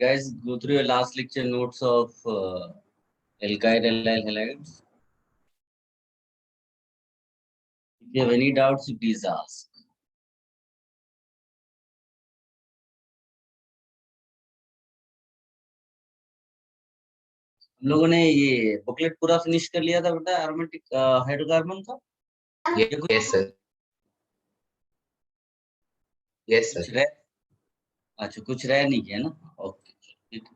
Guys, go through your last lecture notes of alkyl allyl halides. If you have any doubts, please ask. हम लोगों ने ये booklet पूरा finish कर लिया था बेटा एरोमेटिक हाइड्रोकार्बन का। Yes sir. यस कुछ सर। रह अच्छा कुछ रह नहीं गया ना। ओके ठीक।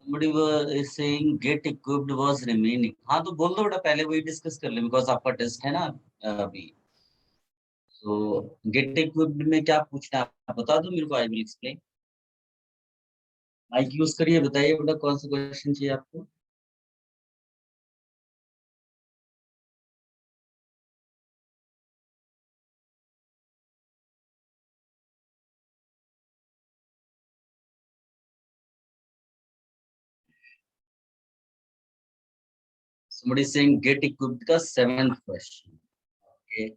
Somebody was saying get equipped was remaining. हाँ तो बोल दो बेटा, पहले वही डिस्कस कर ले बिकॉज आपका टेस्ट है ना अभी। तो गेट इक्विप्ड में क्या पूछना है आप बता दो मेरे को, I will explain. Mic use करिए, बताइए बेटा कौन सा क्वेश्चन चाहिए आपको। Somebody is saying get equipped का 7th question. Okay.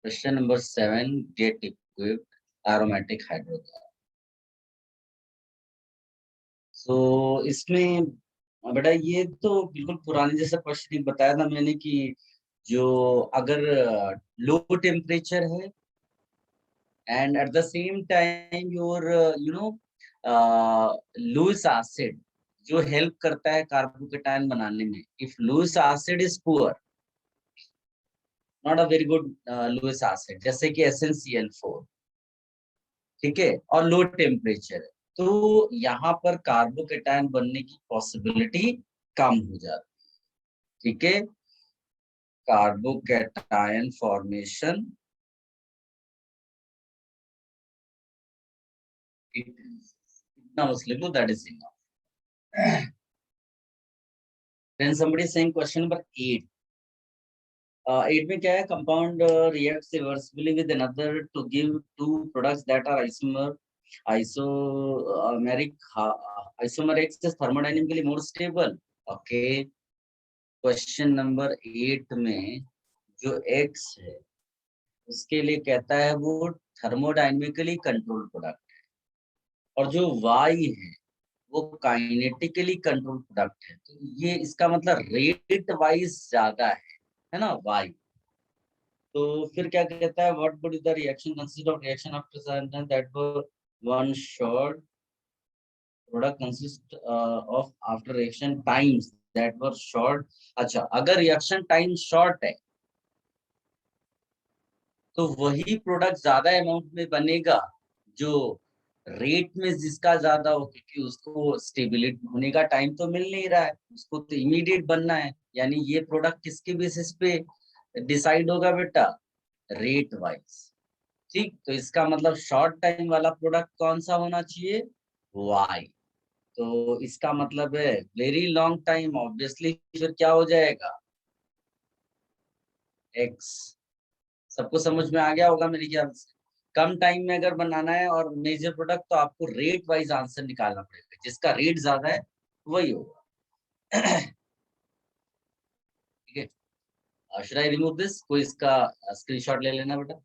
Question number 7, get equipped aromatic hydrocarbon. So इसमें बेटा ये तो बिल्कुल पुराने जैसा क्वेश्चन बताया था मैंने कि जो अगर लो टेम्परेचर है and at the same time your you know Lewis acid जो हेल्प करता है कार्बोकेटायन बनाने में, if Lewis acid is poor, not a very good Lewis acid जैसे कि SnCl4, ठीक है, और लो टेम्परेचर है, तो यहाँ पर कार्बोकेटायन बनने की पॉसिबिलिटी कम हो जाती है, ठीक है। कार्बोकेटायन फॉर्मेशन इतना बस लिख लो, that is enough. Then somebody is saying question number 8. 8 में क्या है, compound reacts reversibly with another to give two products that are isomeric thermodynamically more stable. Okay, question number 8 में जो X है उसके लिए कहता है वो थर्मोडायनेमिकली कंट्रोल प्रोडक्ट है, और जो Y है वो काइनेटिकली कंट्रोल प्रोडक्ट है। तो ये इसका मतलब रेट वाइज ज्यादा है ना Y। तो फिर क्या कहता है, what would the reaction consist of, reaction after that one short product consist of after reaction times that were short. अच्छा, अगर रिएक्शन टाइम शॉर्ट है तो वही प्रोडक्ट ज्यादा अमाउंट में बनेगा जो रेट में जिसका ज्यादा हो, क्योंकि उसको स्टेबिलिटी होने का टाइम तो मिल नहीं रहा है, उसको तो इमीडिएट बनना है। यानी ये प्रोडक्ट किसके बेसिस पे डिसाइड होगा बेटा, रेट वाइज, ठीक। तो इसका मतलब शॉर्ट टाइम वाला प्रोडक्ट कौन सा होना चाहिए, वाई। तो इसका मतलब है वेरी लॉन्ग टाइम, ऑब्वियसली फिर क्या हो जाएगा, एक्स। सबको समझ में आ गया होगा मेरे ख्याल से। कम टाइम में अगर बनाना है और मेजर प्रोडक्ट, तो आपको रेट वाइज आंसर निकालना पड़ेगा, जिसका रेट ज्यादा है वही होगा। ठीक है, शुड आई रिमूव दिस, कोई इसका स्क्रीनशॉट ले लेना बेटा।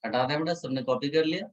हटा दें बेटा, सबने कॉपी कर लिया।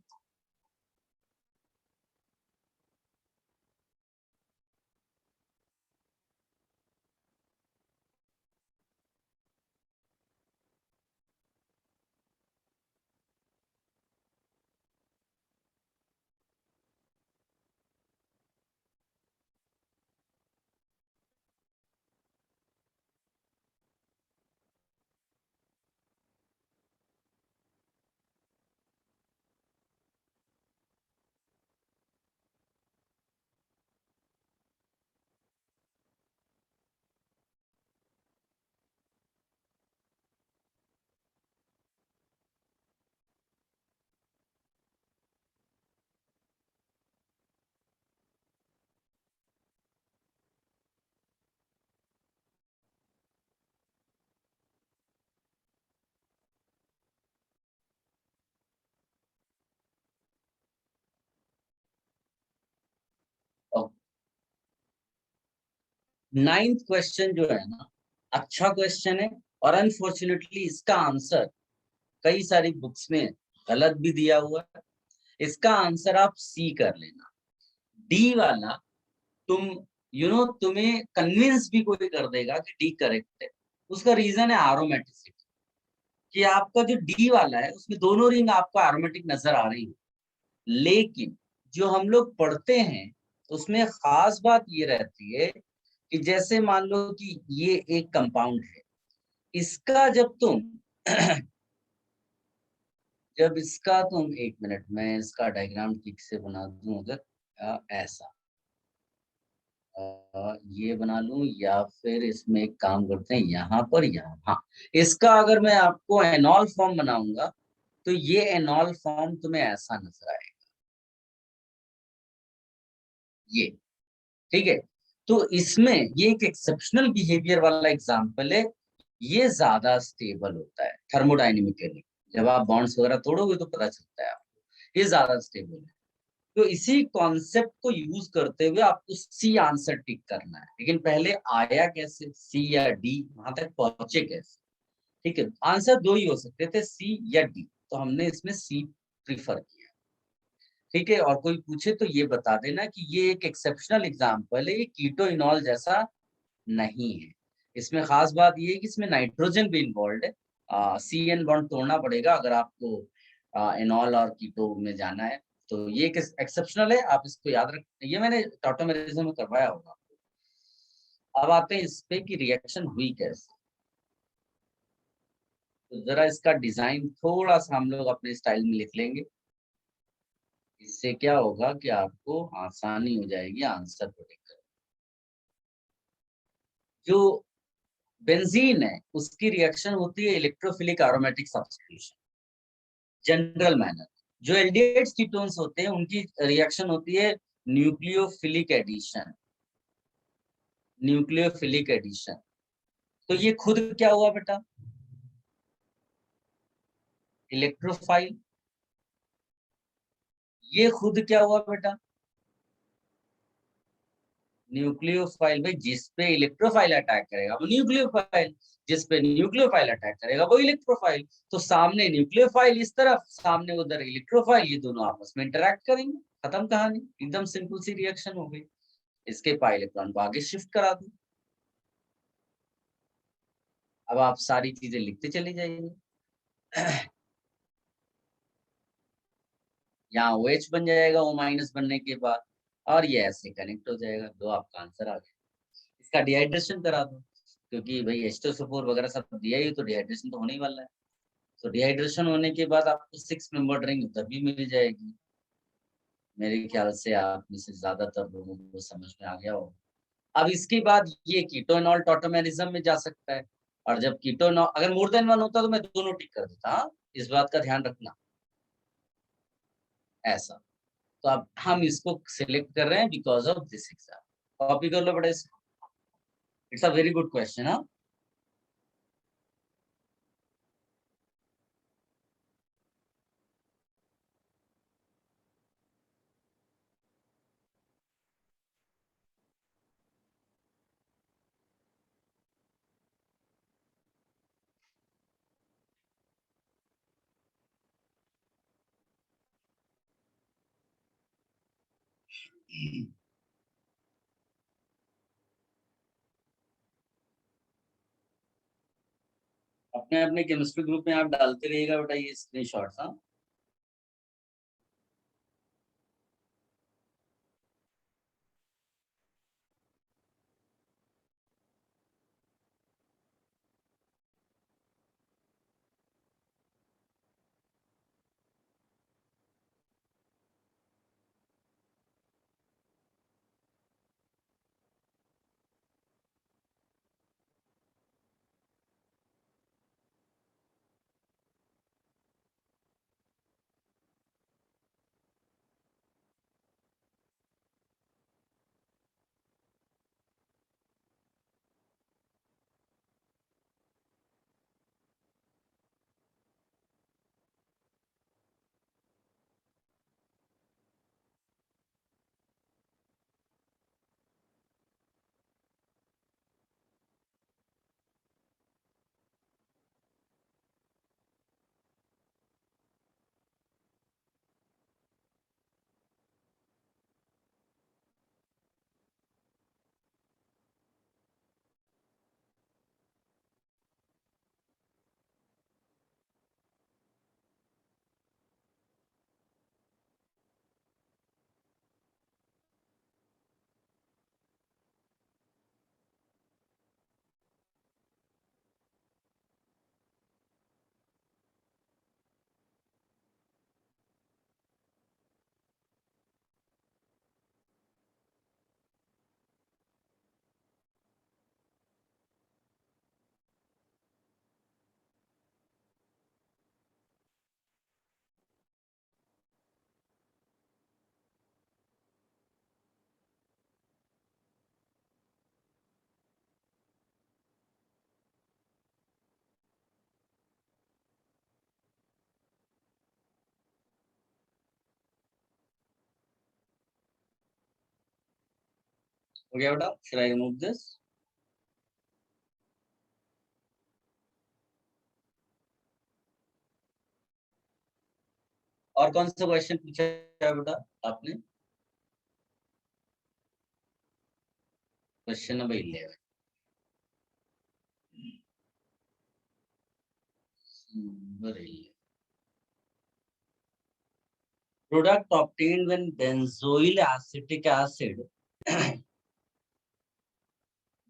नाइन्थ क्वेश्चन जो है ना, अच्छा क्वेश्चन है, और अनफॉर्चुनेटली इसका आंसर कई सारी बुक्स में गलत भी दिया हुआ है। इसका आंसर आप सी कर लेना। डी वाला तुम तुम्हें कन्विंस भी कोई कर देगा कि डी करेक्ट है। उसका रीजन है एरोमेटिसिटी, कि आपका जो डी वाला है उसमें दोनों रिंग आपको एरोमेटिक नजर आ रही है, लेकिन जो हम लोग पढ़ते हैं उसमें खास बात ये रहती है कि जैसे मान लो कि ये एक कंपाउंड है, इसका जब तुम जब इसका तुम, एक मिनट में इसका डायग्राम ठीक से बना दूं, अगर ऐसा ये बना लूं, या फिर इसमें एक काम करते हैं, यहाँ पर, यहाँ, हाँ, इसका अगर मैं आपको एनॉल फॉर्म बनाऊंगा तो ये एनॉल फॉर्म तुम्हें ऐसा नजर आएगा, ये, ठीक है। तो इसमें ये एक एक्सेप्शनल बिहेवियर वाला एग्जांपल है। ये ज्यादा स्टेबल होता है थर्मोडायनेमिकली। जब आप बॉन्ड्स वगैरह तोड़ोगे तो पता चलता है आपको, ये ज्यादा स्टेबल है। तो इसी कॉन्सेप्ट को यूज करते हुए आपको सी आंसर टिक करना है, लेकिन पहले आया कैसे, सी या डी, वहां तक पहुंचे कैसे। ठीक है, आंसर दो ही हो सकते थे, सी या डी, तो हमने इसमें सी प्रीफर किया। ठीक है, और कोई पूछे तो ये बता देना कि ये एक एक्सेप्शनल एग्जाम्पल है, ये कीटो इनॉल जैसा नहीं है। इसमें खास बात ये है कि इसमें नाइट्रोजन भी इन्वॉल्व है। सी एन बॉन्ड तोड़ना पड़ेगा अगर आपको इनॉल और कीटो में जाना है। तो ये एक एक्सेप्शनल है, आप इसको याद रख, ये मैंने टॉटोमेरिज्म में करवाया होगा। अब आते हैं इस पे कि रिएक्शन हुई कैसे। तो जरा इसका डिजाइन थोड़ा सा हम लोग अपने स्टाइल में लिख लेंगे। इससे क्या होगा कि आपको आसानी हो जाएगी आंसर प्रेडिक्ट करने। जो बेंजीन है उसकी रिएक्शन होती है electrophilic aromatic substitution, general manner. जो एल्डिहाइड कीटोन्स होते हैं उनकी रिएक्शन होती है न्यूक्लियोफिलिक एडिशन, न्यूक्लियोफिलिक एडिशन। तो ये खुद क्या हुआ बेटा, इलेक्ट्रोफाइल। ये खुद क्या हुआ बेटा, न्यूक्लियोफाइल। भाई जिस पे इलेक्ट्रोफाइल अटैक करेगा वो न्यूक्लियोफाइल, जिस पे न्यूक्लियोफाइल अटैक करेगा वो इलेक्ट्रोफाइल। तो सामने न्यूक्लियोफाइल इस तरफ, सामने उधर इलेक्ट्रोफाइल, ये दोनों आपस में इंटरेक्ट करेंगे, खत्म कहानी, एकदम सिंपल सी रिएक्शन हो गई। इसके पाई इलेक्ट्रॉन को आगे शिफ्ट करा दो। अब आप सारी चीजें लिखते चले जाइए। यहाँ ओ OH बन जाएगा ओ माइनस बनने के बाद, और ये ऐसे कनेक्ट हो जाएगा, दो आपका आंसर आ गया। इसका डिहाइड्रेशन करा दो, क्योंकि भाई H2SO4 वगैरह सब दिया ही, तो डिहाइड्रेशन तो होने ही वाला है। तो डिहाइड्रेशन होने के बाद आपको 6 मेंबर रिंग तभी मिल जाएगी। मेरे ख्याल से आप में से ज्यादातर लोगों को समझ में आ गया होगा। अब इसके बाद ये कीटोनॉल टॉटोमेरिज्म में जा सकता है। और जब कीटोनॉल अगर मोर देन वन होता तो मैं दोनों टिक कर देता, हाँ, इस बात का ध्यान रखना। ऐसा, तो अब हम इसको सिलेक्ट कर रहे हैं because of this exam. Copy कर लो बेटा इसको, it's a very good question. हाँ, अपने अपने केमिस्ट्री ग्रुप में आप डालते रहिएगा बेटा ये स्क्रीनशॉट्स। हाँ, हो गया बेटा? should I remove this? और कौन सा क्वेश्चन पूछा है बेटा आपने? Question number 11। Product obtained when benzoyl acetic acid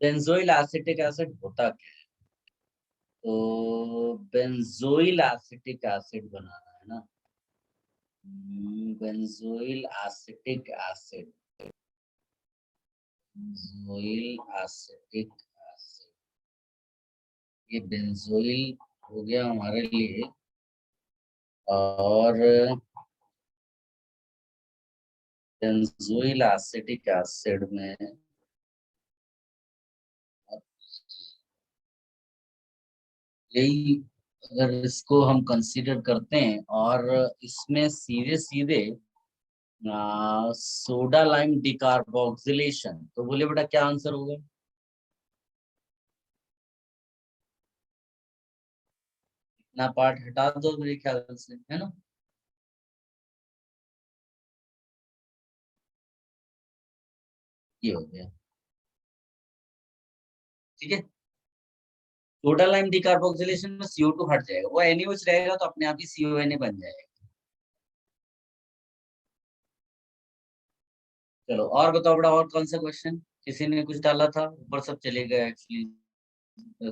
benzoyl acetic acid होता क्या है? तो benzoyl acetic acid बनाना है ना, benzoyl acetic acid, benzoyl acetic acid, ये benzoyl हो गया हमारे लिए। और बेंजोइल एसिटिक एसिड में यही, अगर इसको हम कंसीडर करते हैं और इसमें सीधे सीधे सोडा लाइम डिकार्बोक्सिलेशन, तो बोले बेटा क्या आंसर होगा? इतना पार्ट हटा दो मेरे ख्याल से, है ना? ये हो गया, ठीक है। सोडा लाइम डिकार्बोक्सिलेशन में CO2 हट जाएगा, वो NaOH रहेगा तो अपने आप ही CONA बन जाएगा। चलो और बताओ बेटा, और कौन सा क्वेश्चन किसी ने कुछ डाला था? ऊपर सब चले गए एक्चुअली,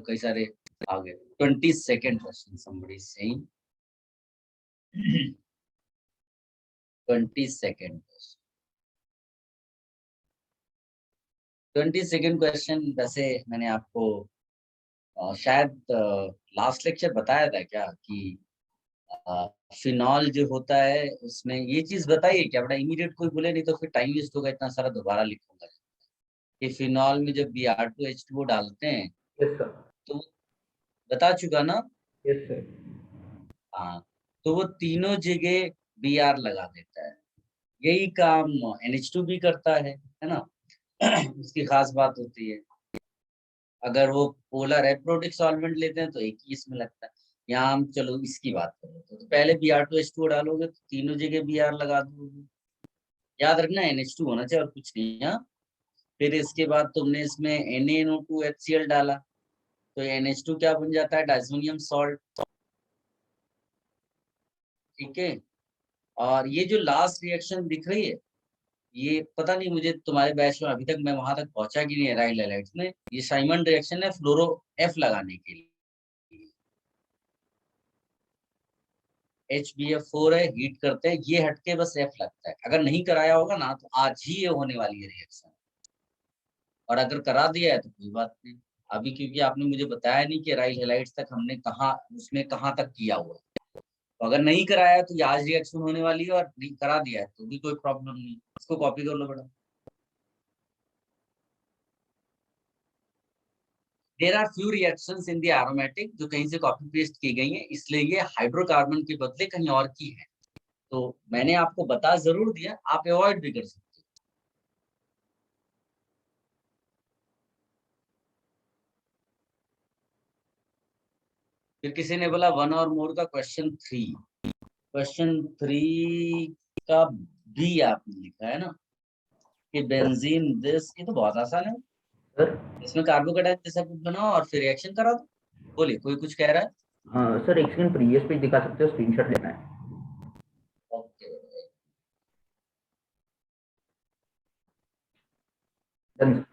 कई सारे आ गए। 22nd question somebody is saying 22nd question. 22nd question वैसे मैंने आपको शायद लास्ट लेक्चर बताया था क्या कि फिनॉल जो होता है उसमें ये चीज बताइए क्या बेटा? इमीडिएट कोई बोले, नहीं तो फिर टाइम वेस्ट होगा, इतना सारा दोबारा लिखूंगा। कि फिनॉल में जब Br2H2O डालते हैं Yes, sir. तो बता चुका ना? Yes, sir. हाँ, तो वो तीनों जगह Br लगा देता है। यही काम NH2 भी करता है ना? उसकी खास बात होती है, अगर वो पोलर है प्रोटिक सॉल्वेंट लेते हैं तो एक ही इसमें लगता है। यहाँ हम चलो इसकी बात करें तो पहले Br2H2O डालोगे तो तीनों जगह Br लगा दोगे। याद रखना NH2 होना चाहिए और कुछ नहीं। हाँ, फिर इसके बाद तुमने इसमें NaNO2HCl डाला तो NH2 क्या बन जाता है? डाइसोनियम सॉल्ट, ठीक है। और ये जो लास्ट रिएक्शन दिख रही है, ये पता नहीं मुझे तुम्हारे बैच में अभी तक मैं वहां तक पहुंचा कि नहीं, एराइल हैलाइड्स में ये साइमन रिएक्शन है फ्लोरो F लगाने के लिए। HBF4 है, हीट करते हैं, ये हटके बस F लगता है। अगर नहीं कराया होगा ना तो आज ही ये होने वाली है रिएक्शन, और अगर करा दिया है तो कोई बात नहीं। अभी क्योंकि आपने मुझे बताया नहीं कि राइल हेलाइट्स तक हमने कहाँ, उसमें कहाँ तक किया हुआ है, तो अगर नहीं कराया तो ये आज रिएक्शन होने वाली है, और नहीं करा दिया है तो भी कोई प्रॉब्लम नहीं। इसको कॉपी कर लो बेटा। There are few reactions in the aromatic जो कहीं से कॉपी पेस्ट की गई है, इसलिए ये हाइड्रोकार्बन के बदले कहीं और की है। तो मैंने आपको बता जरूर दिया, आप अवॉइड भी कर सकते हो। फिर किसी ने बोला 1 और मोर का क्वेश्चन 3, क्वेश्चन 3 का बी आपने लिखा है ना कि बेंजीन दिस, ये तो बहुत आसान है। सर, इसमें कार्बोकेटाइन जैसा कुछ बनाओ और फिर रिएक्शन करा दो। बोलिए, कोई कुछ कह रहा है? सर एक सेकंड प्रीवियस पेज दिखा सकते हो, स्क्रीनशॉट लेना है। Okay, done.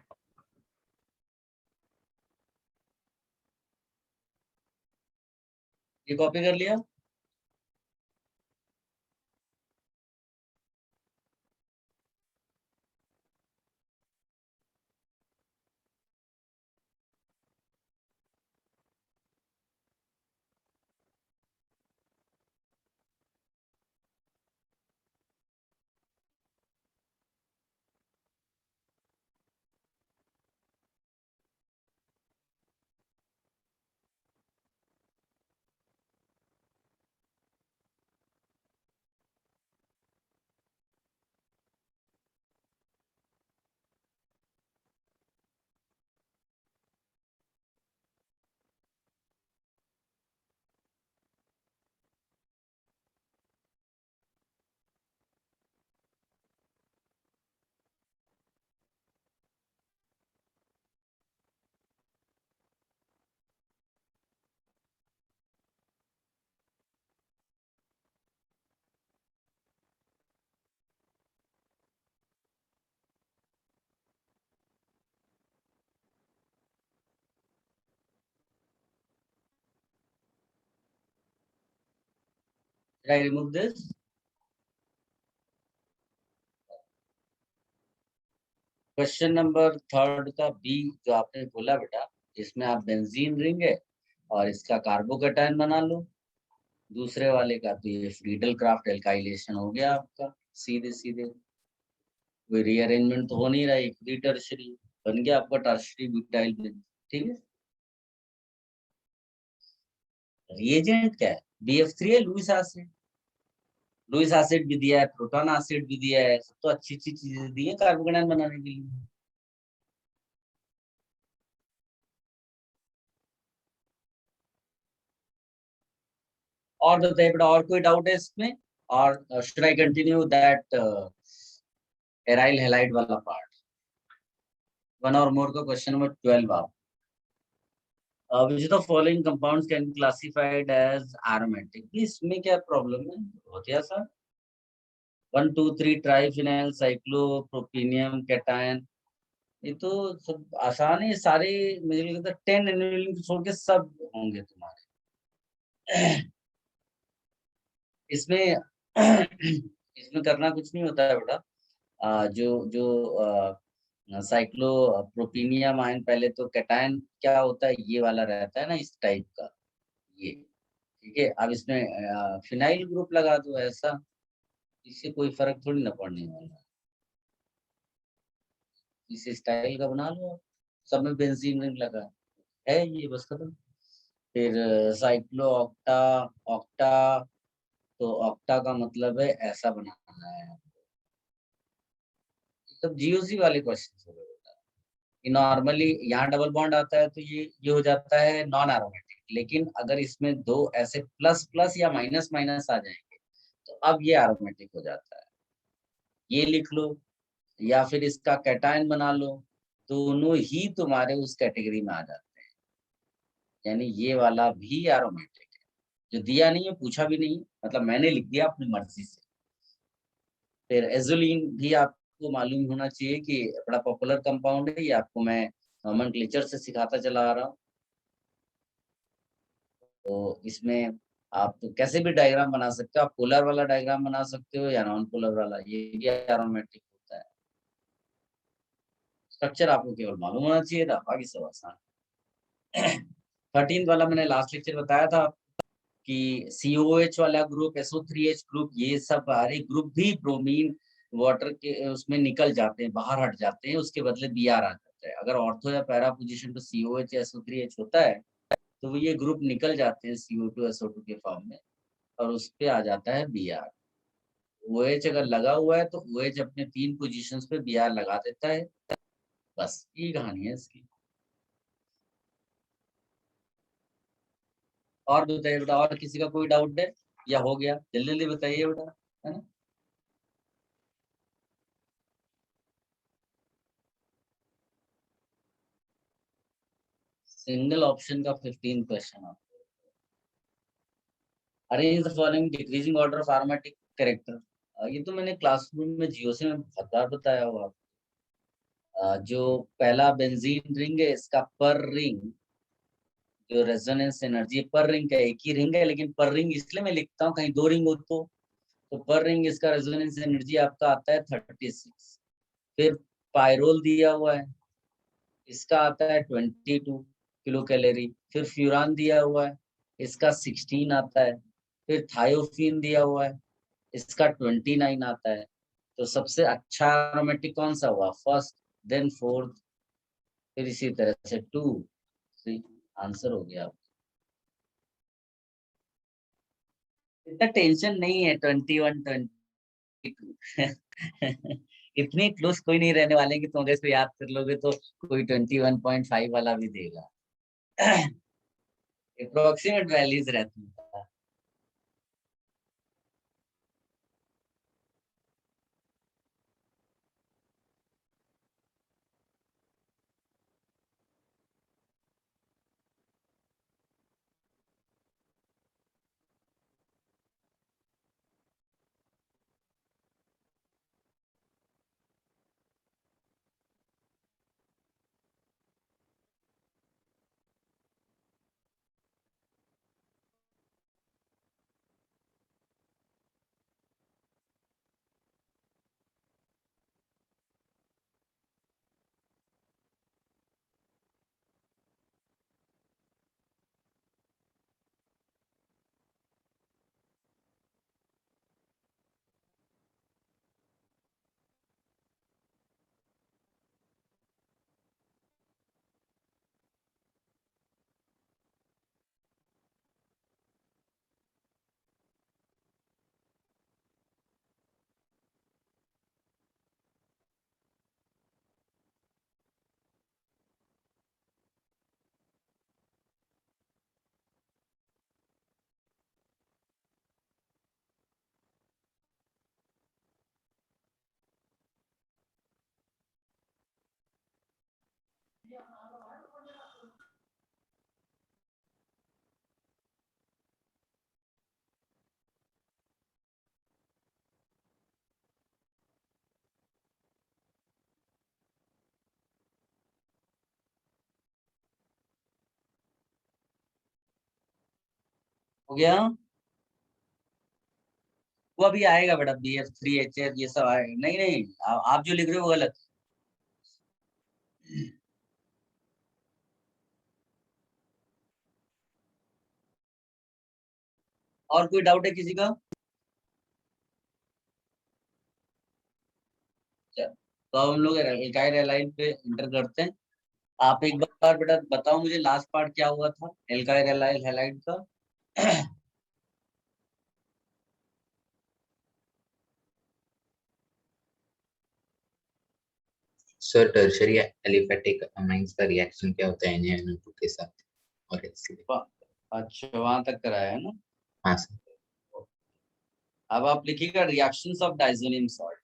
ये कॉपी कर लिया। Did I remove this? Question number 3 का बी जो आपने बोला बेटा, इसमें आप बेंजीन रिंग है और इसका कार्बोकेटायन बना लो। दूसरे वाले का तो ये फ्रीडल क्राफ्ट एल्काइलेशन हो गया आपका, सीधे सीधे कोई रीअरेंजमेंट तो हो नहीं रहा है, एक भी टर्शरी बन गया आपका टर्शरी ब्यूटाइल बेंजीन। ठीक है, रिएजेंट क्या है? BF3 है, लुइस एसिड। लुइस एसिड भी दिया है, प्रोटॉन एसिड भी दिया है, सब तो अच्छी अच्छी चीजें दी है कार्बोकेटायन बनाने के लिए। और बताइए बेटा, और कोई डाउट है इसमें? और should I continue that aryl halide वाला पार्ट? वन और मोर का क्वेश्चन नंबर 12 आप, which of the following compounds can be classified as aromatic? इसमें क्या प्रॉब्लम है? बहुत ही आसान, 1 2 3 ट्राइफिनाइल साइक्लोप्रोपेनियम कैटायन, ये तो सब आसान है सारे। मुझे लगता है 10 एनिलिंग छोड़ के सब होंगे तुम्हारे इसमें इसमें करना कुछ नहीं होता है बेटा। जो जो साइक्लोप्रोपेनियम आयन, पहले तो कैटायन क्या होता है, ये वाला रहता है ना इस टाइप का, ये ठीक है। अब इसमें फिनाइल ग्रुप लगा दो ऐसा, इससे कोई फर्क थोड़ी ना पड़ने वाला है। इस स्टाइल का बना लो, सब में बेंजीन रिंग लगा है ये, बस खत्म। फिर साइक्लो ऑक्टा, ऑक्टा तो ऑक्टा का मतलब है ऐसा बनाना है। सब जीओसी वाले क्वेश्चन हो गए बेटा। ये नॉर्मली यहाँ डबल बॉन्ड आता है तो ये हो जाता है नॉन एरोमेटिक, लेकिन अगर इसमें दो ऐसे प्लस प्लस या माइनस माइनस आ जाएंगे तो अब ये एरोमेटिक हो जाता है। ये लिख लो या फिर इसका कैटायन बना लो, दोनों ही तुम्हारे उस कैटेगरी में आ जाते हैं। यानी ये वाला भी एरोमेटिक है, जो दिया नहीं है, पूछा भी नहीं, मतलब मैंने लिख दिया अपनी मर्जी से। फिर एजोलिन भी आपको मालूम होना चाहिए कि बड़ा पॉपुलर कंपाउंड है, ये आपको मैं नोमेनक्लेचर से सिखाता चला आ रहा हूँ। तो इसमें आप कैसे भी डायग्राम बना सकते हो, आप पोलर वाला डायग्राम बना सकते हो या नॉन पोलर वाला, ये भी एरोमेटिक होता है। स्ट्रक्चर आपको केवल मालूम होना चाहिए था, बाकी सब आसान। 13 वाला मैंने लास्ट लेक्चर बताया था कि COH वाला ग्रुप, SO3H ग्रुप, ये सब सारे ग्रुप भी ब्रोमीन वाटर के उसमें निकल जाते हैं, बाहर हट जाते हैं, उसके बदले Br आ जाता है। अगर ऑर्थो या पैरा पोजीशन पे COH या SO3H होता है तो ये ग्रुप निकल जाते हैं CO2 SO2 के फॉर्म में, और उस पे आ जाता है Br। OH अगर लगा हुआ है तो OH अपने 3 पोजीशंस पे Br लगा देता है, बस ये कहानी है इसकी। और बताइए बेटा, और किसी का कोई डाउट है या हो गया? जल्दी जल्दी बताइए बेटा, है ना। सिंगल ऑप्शन का 15 क्वेश्चन आपको, arrange the following decreasing order of aromatic character. ये तो मैंने क्लासरूम में जीओसी में बहुत बार बताया हुआ। जो पहला बेंजीन रिंग है, इसका पर रिंग जो रेजोनेंस एनर्जी पर रिंग का एक ही रिंग है, लेकिन पर रिंग इसलिए मैं लिखता हूँ कहीं दो रिंग हो तो पर रिंग इसका रेजोनेंस एनर्जी आपका आता है 36। फिर पायरोल दिया हुआ है, इसका आता है 22 किलो कैलोरी। फिर फ्यूरान दिया हुआ है, इसका 16 आता है। फिर थायोफिन दिया हुआ है, इसका 29 आता है। तो सबसे अच्छा एरोमेटिक कौन सा हुआ? फर्स्ट, देन फोर्थ, फिर इसी तरह से 2 3। आंसर हो गया। इतना टेंशन नहीं है, 21 22 इतनी क्लोज कोई नहीं रहने वाले कि तुम अगर इसको याद कर लोगे तो कोई 21.5 वाला भी देगा। अप्रोक्सीमेट वैल्यूज रहती है। हो गया। वो अभी आएगा बेटा, BF3HF ये सब आएगा। नहीं नहीं, आप जो लिख रहे हो वो गलत। और कोई डाउट है किसी का? चल, तो अब हम लोग एल्काइल हैलाइड पे इंटर करते हैं। आप एक बार बेटा बताओ मुझे लास्ट पार्ट क्या हुआ था एल्काइल हैलाइड का। सर टर्शरी एलिफेटिक अमाइंस का रिएक्शन क्या होता है NaNO2 के साथ और HCl? अच्छा, वहां तक कराया है ना। हाँ सर। अब आप लिखिएगा reactions of diazonium salt.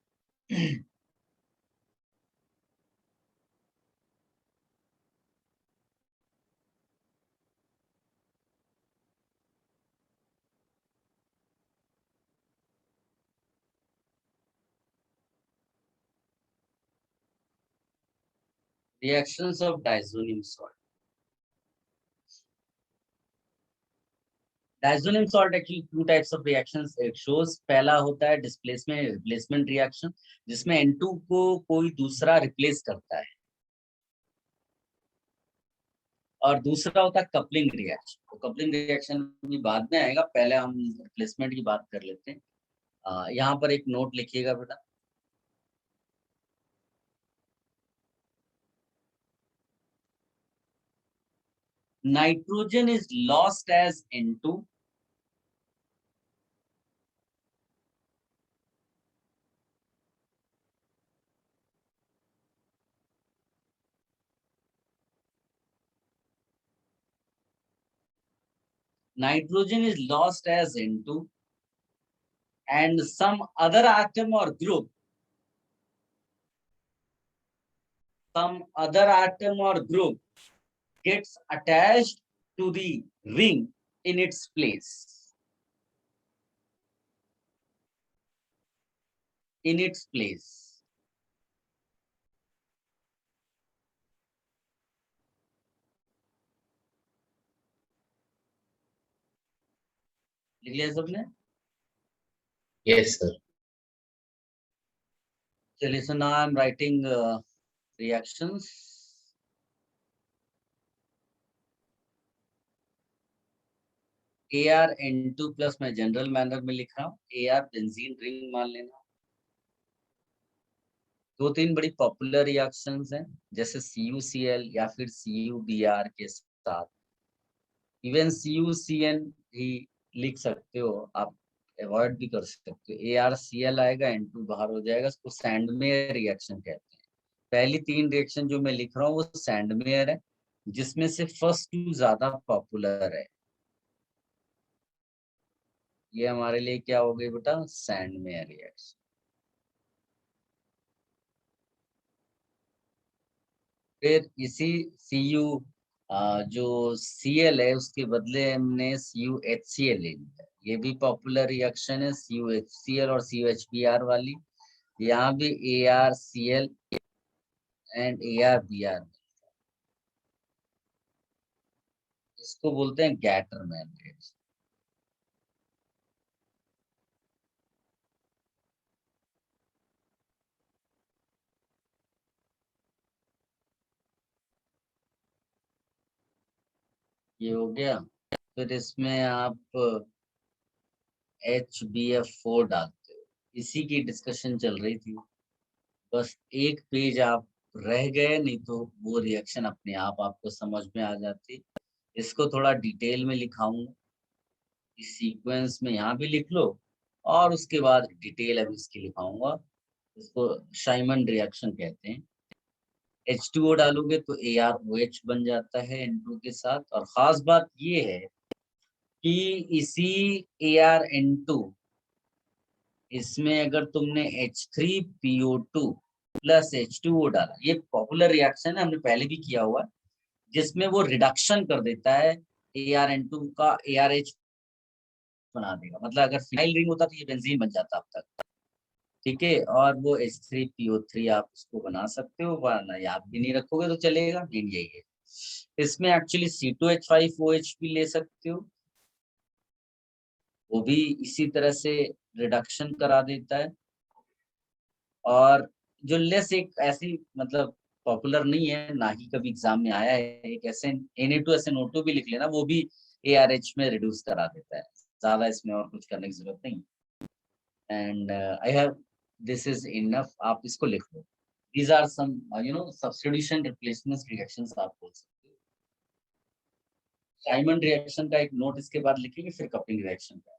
Reactions of diazonium salt. Diazonium salt actually two types of reactions it shows. पहला होता है डिस्प्लेसमेंट रिप्लेसमेंट रिएक्शन, जिसमें N2 को कोई दूसरा रिप्लेस करता है। और दूसरा होता है कपलिंग रिएक्शन। तो कपलिंग रिएक्शन भी बाद में आएगा, पहले हम रिप्लेसमेंट की बात कर लेते हैं। यहाँ पर एक नोट लिखिएगा बेटा। Nitrogen is lost as N2 nitrogen is lost as N2 and some other atom or group gets attached to the ring in its place. In its place. लिख लिया सबने? Yes sir. चलिए, so now I'm writing reactions. ArN2 plus मैं general manner में लिख रहा हूँ। Ar benzene ring मान लेना। दो तीन बड़ी पॉपुलर रिएक्शंस हैं, जैसे CuCl या फिर CuBr के साथ। इवन CuCN भी लिख सकते हो आप, अवॉइड भी कर सकते हो। ArCl आएगा, N2 बाहर हो जाएगा। उसको सैंडमेयर रिएक्शन कहते हैं। पहली तीन रिएक्शन जो मैं लिख रहा हूँ वो सैंडमेयर है, जिसमें से फर्स्ट टू ज्यादा पॉपुलर है। ये हमारे लिए क्या हो गई बेटा? Sandmeyer reaction. फिर इसी Cu जो Cl है उसके बदले हमने CuHCl ले लिया। ये भी पॉपुलर रिएक्शन है, CuHCl और CuHBr वाली। यहाँ भी ArCl एंड ArBr। इसको बोलते हैं गैटरमैन रिएक्शन। ये हो गया। फिर इसमें आप HBF4 डालते हो। इसी की डिस्कशन चल रही थी, बस एक पेज आप रह गए, नहीं तो वो रिएक्शन अपने आप आपको समझ में आ जाती। इसको थोड़ा डिटेल में लिखाऊंगा, इस सीक्वेंस में यहाँ भी लिख लो, और उसके बाद डिटेल अभी इसकी लिखाऊंगा। इसको शाइमन रिएक्शन कहते हैं। H2O डालोगे तो ArOH बन जाता है N2 के साथ। और खास बात ये है कि इसी ArN2 इसमें अगर तुमने H3PO2 प्लस H2O डाला, ये पॉपुलर रिएक्शन है, हमने पहले भी किया हुआ है, जिसमें वो रिडक्शन कर देता है ArN2 का, ArH बना देगा। मतलब अगर फिनाइल रिंग होता तो ये बेंजीन बन जाता अब तक। ठीक है, और वो H3PO3 आप उसको बना सकते हो, वरना याद भी नहीं रखोगे तो चलेगा। मेन यही है। इसमें एक्चुअली C2H5OH भी ले सकते हो, वो भी इसी तरह से रिडक्शन करा देता है। और जो लेस एक ऐसी मतलब पॉपुलर नहीं है, ना ही कभी एग्जाम में आया है, एक ऐसे Na2SNO2 भी लिख लेना, वो भी ARH में रिड्यूस करा देता है। ज्यादा इसमें और कुछ करने की जरूरत नहीं। And I have this is enough, आप इसको लिख लो। These are some substitution replacement reactions आप बोल सकते हो। साइमन रिएक्शन का एक नोट इसके बाद लिखेंगे, फिर कपलिंग रिएक्शन का।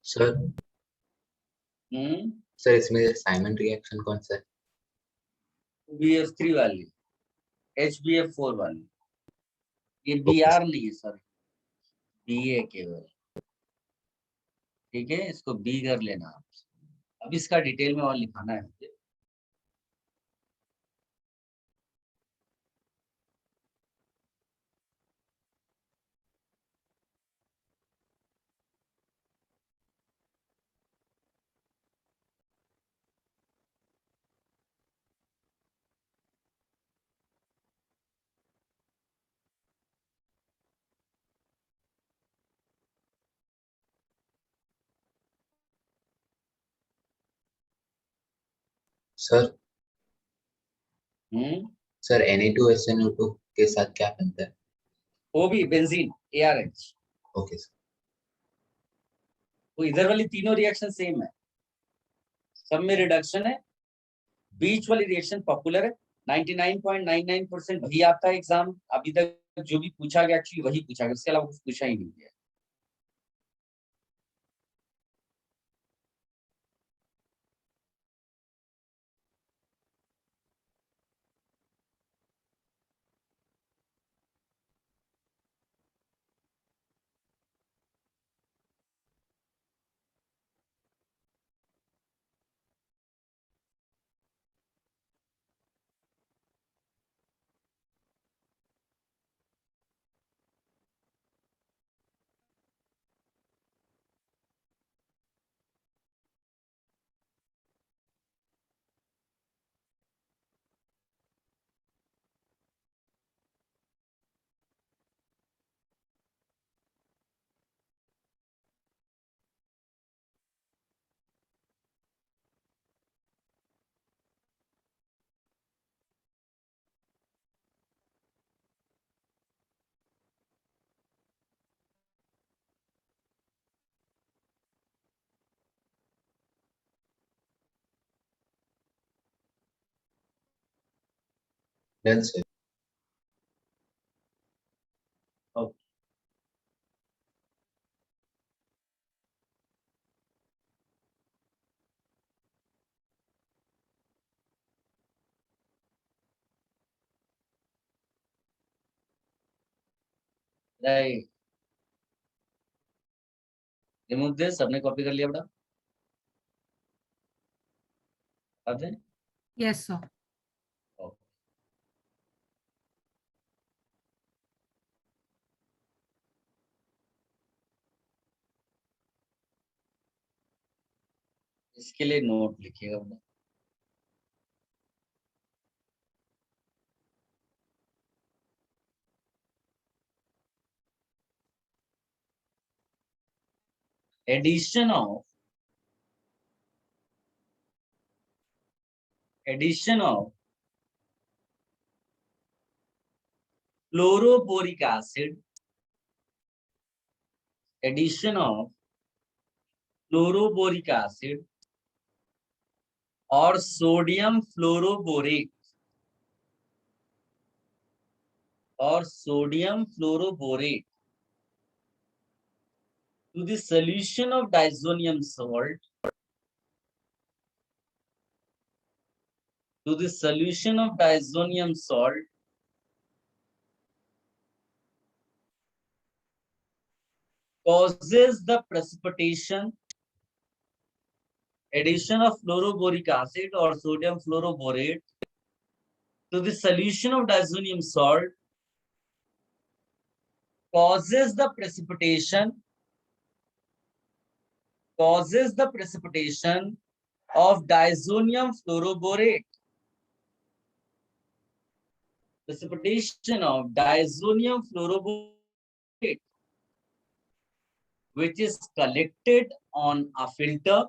सर हम्म सर इसमें साइमन रिएक्शन कौन सा है? BF3 वाली, HBF4 वाली। ये ओके BR नहीं है सर, BA केवल। ठीक है, इसको B कर लेना आप। अब इसका डिटेल में और लिखाना है मुझे। सर। हम्म सर Na2SNO2 के साथ क्या बनता है? वो भी बेंजीन, ARH। Okay sir. वो इधर वाली तीनों रिएक्शन सेम है, सब में रिडक्शन है। बीच वाली रिएक्शन पॉपुलर है, 99.99% वही आता है एग्जाम अभी तक। जो भी पूछा गया एक्चुअली वही पूछा गया, उसके अलावा कुछ पूछा ही नहीं गया। Done sir. Okay, right. Remove this, सबने कॉपी कर लिया बेटा? आते Yes, sir. इसके लिए नोट लिखिएगा बेटा। Addition of fluoroboric acid addition of fluoroboric acid or sodium fluoroborate to the solution of diazonium salt causes the precipitation. Addition of fluoroboric acid or sodium fluoroborate to the solution of diazonium salt causes the precipitation of diazonium fluoroborate. Precipitation of diazonium fluoroborate, which is collected on a filter,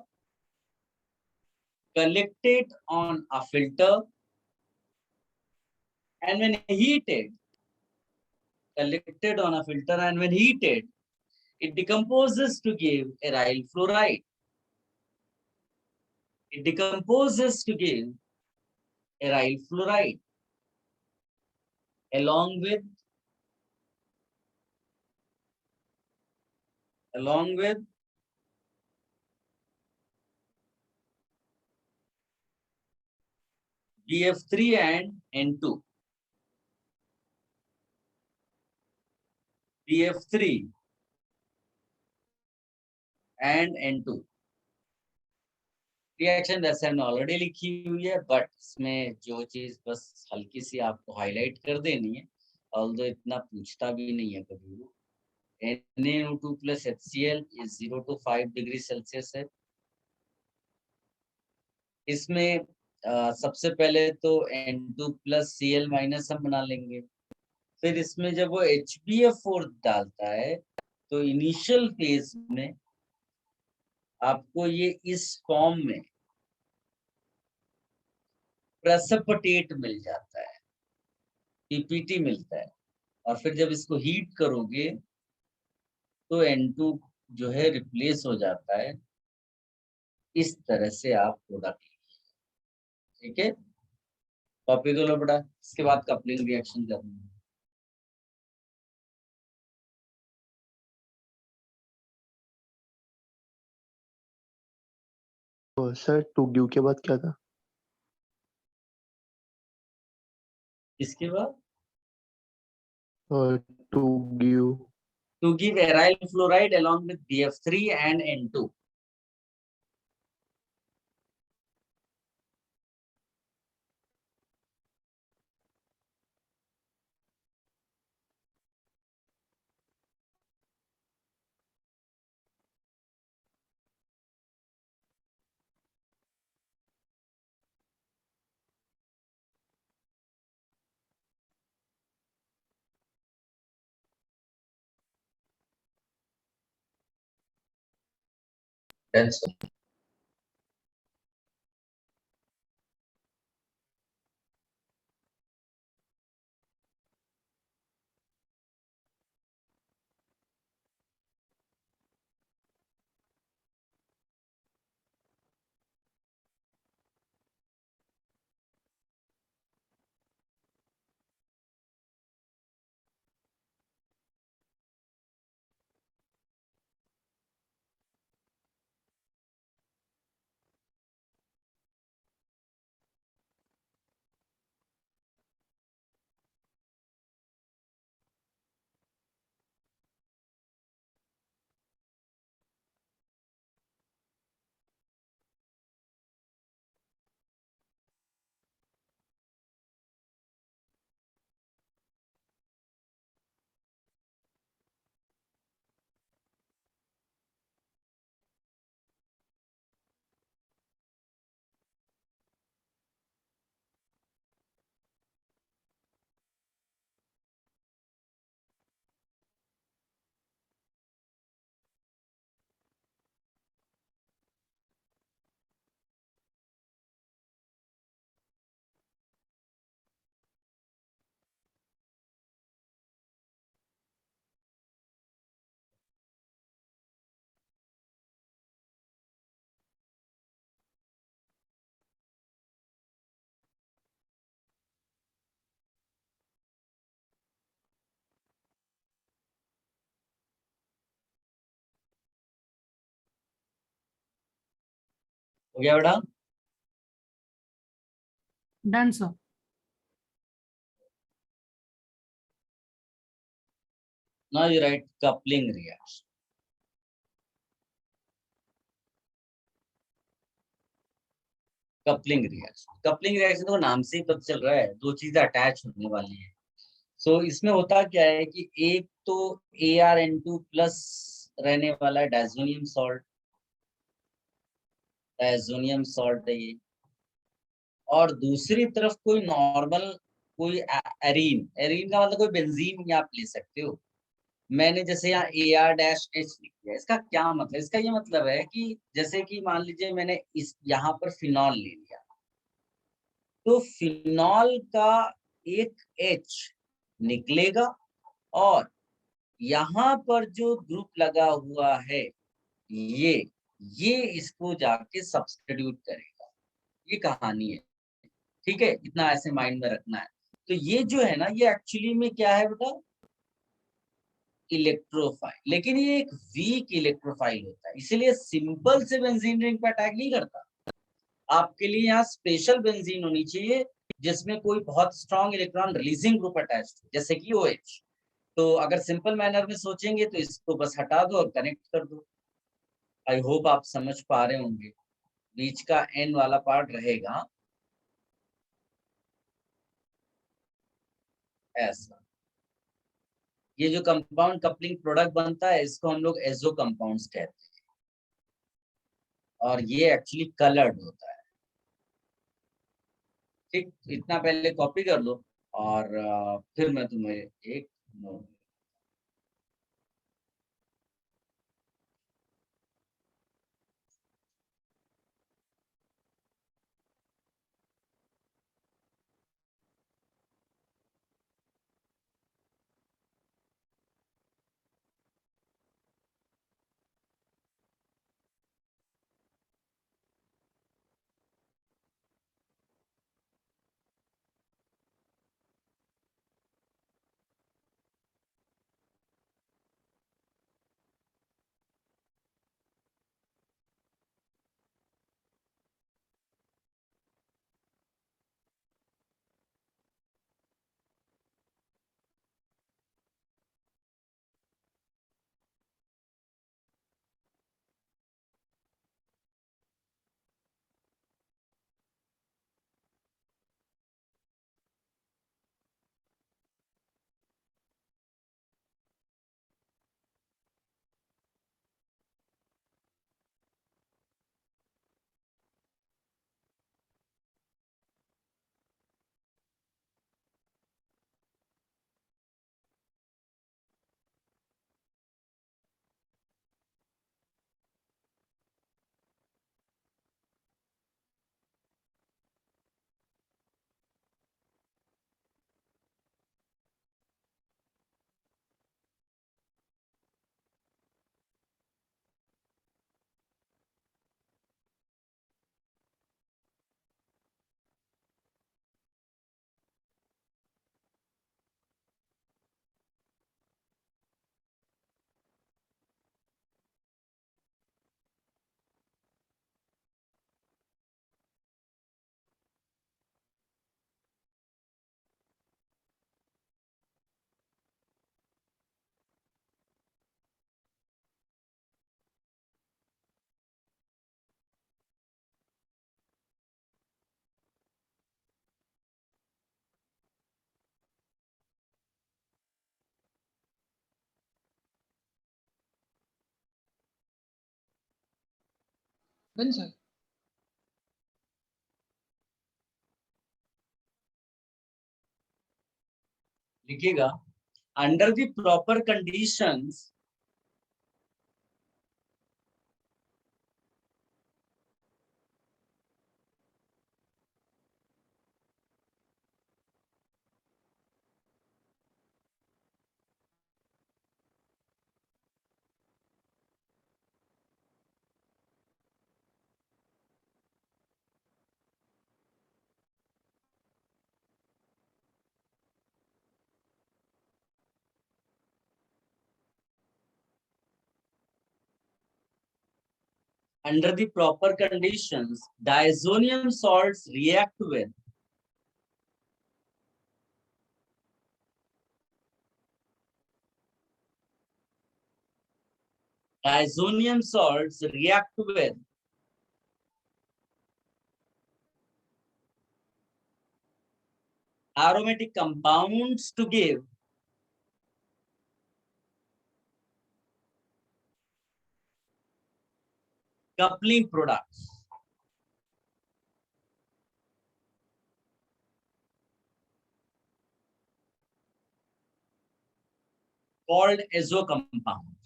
and when heated, it decomposes to give aryl fluoride. Along with BF3 and N2. BF3 and N2. Reaction वैसे हमने already लिखी हुई है, but इसमें जो चीज बस हल्की सी आपको हाईलाइट कर देनी है, ऑल्दो इतना पूछता भी नहीं है कभी वो। Na2 plus HCl is 0 to 5 degree Celsius है। इसमें सबसे पहले तो N2 plus Cl माइनस हम बना लेंगे, फिर इसमें जब वो HBF4 डालता है तो इनिशियल फेज में आपको ये इस फॉर्म में प्रेसिपिटेट मिल जाता है, पीपीटी मिलता है, और फिर जब इसको हीट करोगे तो N2 जो है रिप्लेस हो जाता है। इस तरह से आप प्रोडक्ट, ठीक है, कॉपी कर लो बेटा। इसके बाद कपलिंग रिएक्शन करनी है। तो सर टू गिव के बाद क्या था? इसके बाद to give aryl fluoride along with BF3 and N2. Done, sir. हो गया बेटा? Done sir. Now you right coupling reaction. Coupling reaction तो नाम से ही पता चल रहा है, दो चीजें अटैच होने वाली हैं। सो इसमें होता क्या है कि एक तो ArN2 प्लस रहने वाला है डायजोनियम सॉल्ट है ये, और दूसरी तरफ कोई नॉर्मल कोई एरीन का मतलब कोई बेंजीन भी आप ले सकते हो। मैंने जैसे यहाँ AR-H लिख दिया, इसका क्या मतलब? इसका ये मतलब है कि जैसे कि मान लीजिए मैंने इस यहाँ पर फिनॉल ले लिया, तो फिनॉल का एक H निकलेगा और यहाँ पर जो ग्रुप लगा हुआ है ये इसको जाके सब्स्टिट्यूट करेगा। ये कहानी है, ठीक है? इतना ऐसे माइंड में रखना है। तो ये जो है ना, ये एक्चुअली में क्या है बेटा? इलेक्ट्रोफाइल। लेकिन ये एक वीक इलेक्ट्रोफाइल होता है, इसीलिए सिंपल से बेंजीन रिंग पे अटैक नहीं करता। आपके लिए यहाँ स्पेशल बेंजीन होनी चाहिए जिसमें कोई बहुत strong electron releasing group attach हो, जैसे कि OH। तो अगर सिंपल मैनर में सोचेंगे तो इसको बस हटा दो और कनेक्ट कर दो। आई होप आप समझ पा रहे होंगे। बीच का N वाला पार्ट रहेगा ऐसा। ये जो कंपाउंड कपलिंग प्रोडक्ट बनता है इसको हम लोग एजो कंपाउंड्स कहते हैं, और ये एक्चुअली कलर्ड होता है। ठीक, इतना पहले कॉपी कर लो और फिर मैं तुम्हें एक नोट। Done sir. लिखिएगा, under the proper conditions under the proper conditions, diazonium salts react with aromatic compounds to give coupling products. Called azo compounds.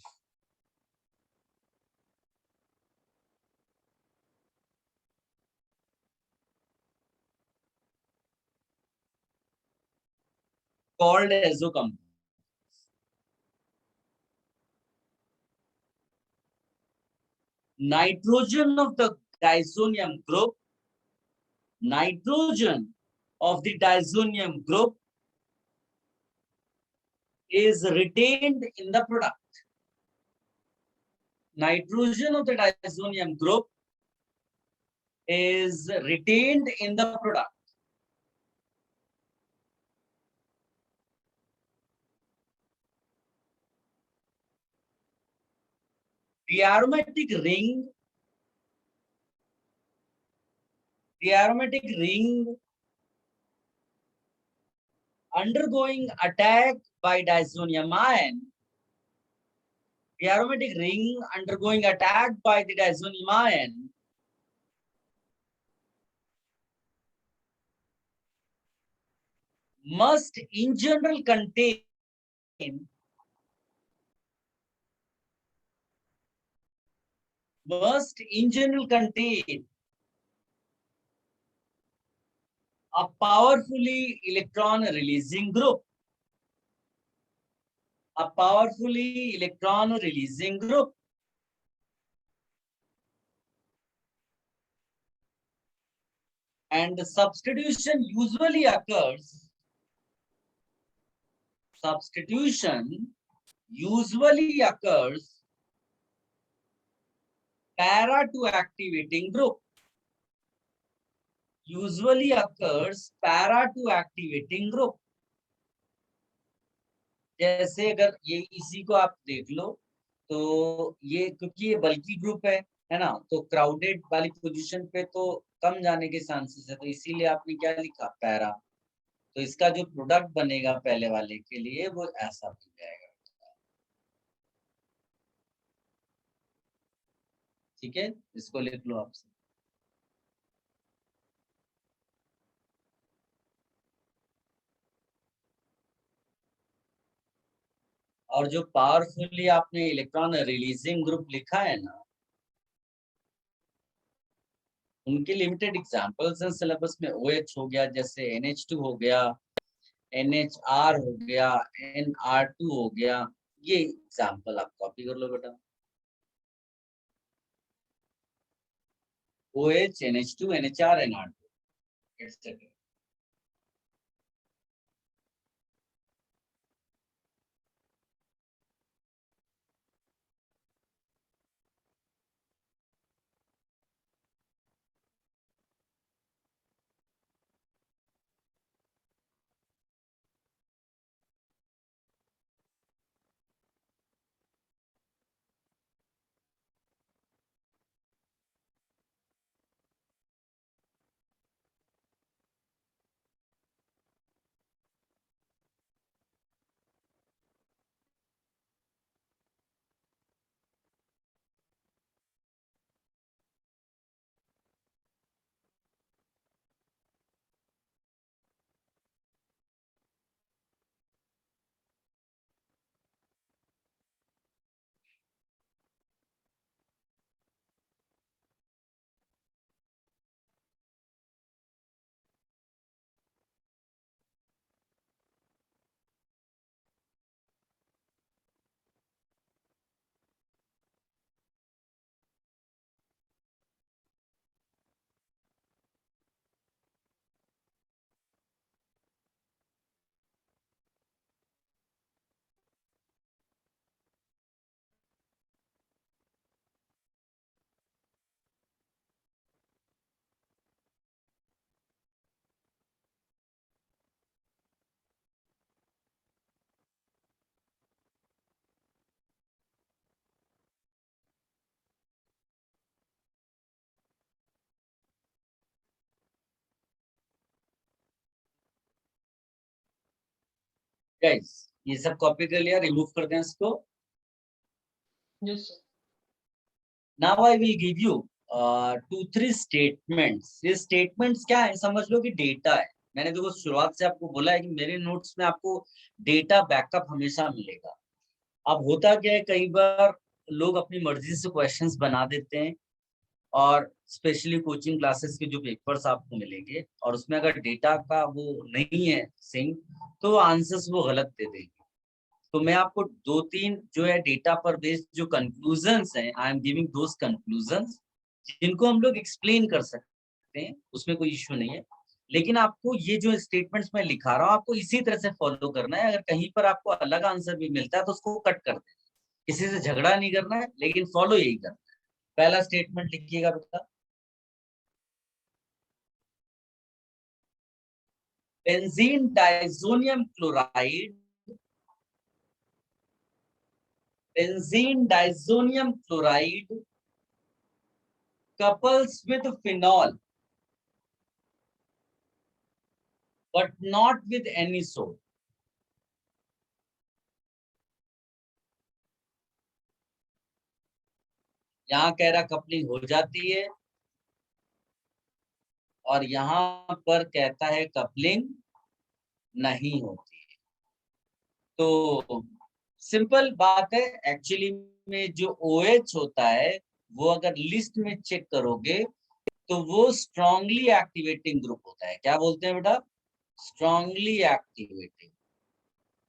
Called azo compounds. Nitrogen of the diazonium group, is retained in the product. Nitrogen of the diazonium group is retained in the product. The aromatic ring undergoing attack by diazonium ion. The aromatic ring undergoing attack by the diazonium ion must in general contain a powerfully electron releasing group. And the substitution usually occurs para to activating group. जैसे अगर ये इसी को आप देख लो तो ये क्योंकि ये बल्की ग्रुप है ना, तो क्राउडेड वाली पोजीशन पे तो कम जाने के चांसेस है, तो इसीलिए आपने क्या लिखा पैरा। तो इसका जो प्रोडक्ट बनेगा पहले वाले के लिए वो ऐसा बन जाएगा। ठीक है, इसको लिख लो आपसे। और जो पावरफुली आपने इलेक्ट्रॉन रिलीजिंग ग्रुप लिखा है ना, उनके लिमिटेड एग्जांपल्स हैं सिलेबस में। OH हो गया, जैसे NH2 हो गया, NHR हो गया, NR2 हो गया, ये एग्जांपल आप कॉपी कर लो बेटा। OH, NH2, NHR, NR2 etc. Guys ये सब कॉपी कर लिया, रिमूव कर दें इसको। Yes, sir. Now I will give you 2-3 statements. ये स्टेटमेंट्स क्या है, समझ लो कि डेटा है। मैंने देखो शुरुआत से आपको बोला है कि मेरे नोट्स में आपको डेटा बैकअप हमेशा मिलेगा। अब होता क्या है, कई बार लोग अपनी मर्जी से क्वेश्चंस बना देते हैं, और स्पेशली कोचिंग क्लासेस के जो पेपर्स आपको मिलेंगे और उसमें अगर डेटा का वो नहीं है सिंक, तो आंसर्स वो गलत दे देंगे। तो मैं आपको 2-3 जो है डेटा पर बेस्ड जो कंक्लूजन्स हैं, I am giving those conclusions जिनको हम लोग एक्सप्लेन कर सकते हैं, उसमें कोई इश्यू नहीं है। लेकिन आपको ये जो स्टेटमेंट्स मैं लिखा रहा हूँ आपको इसी तरह से फॉलो करना है। अगर कहीं पर आपको अलग आंसर भी मिलता है तो उसको कट कर देना, किसी से झगड़ा नहीं करना है, लेकिन फॉलो यही करना है। पहला स्टेटमेंट लिखिएगा बेटा, benzene diazonium chloride, benzene diazonium chloride couples with phenol but not with anisole. यहाँ कह रहा कपलिंग हो जाती है और यहाँ पर कहता है कपलिंग नहीं होती है। तो सिंपल बात है, एक्चुअली में जो OH होता है वो अगर लिस्ट में चेक करोगे तो वो स्ट्रांगली एक्टिवेटिंग ग्रुप होता है। क्या बोलते हैं बेटा? Strongly activating.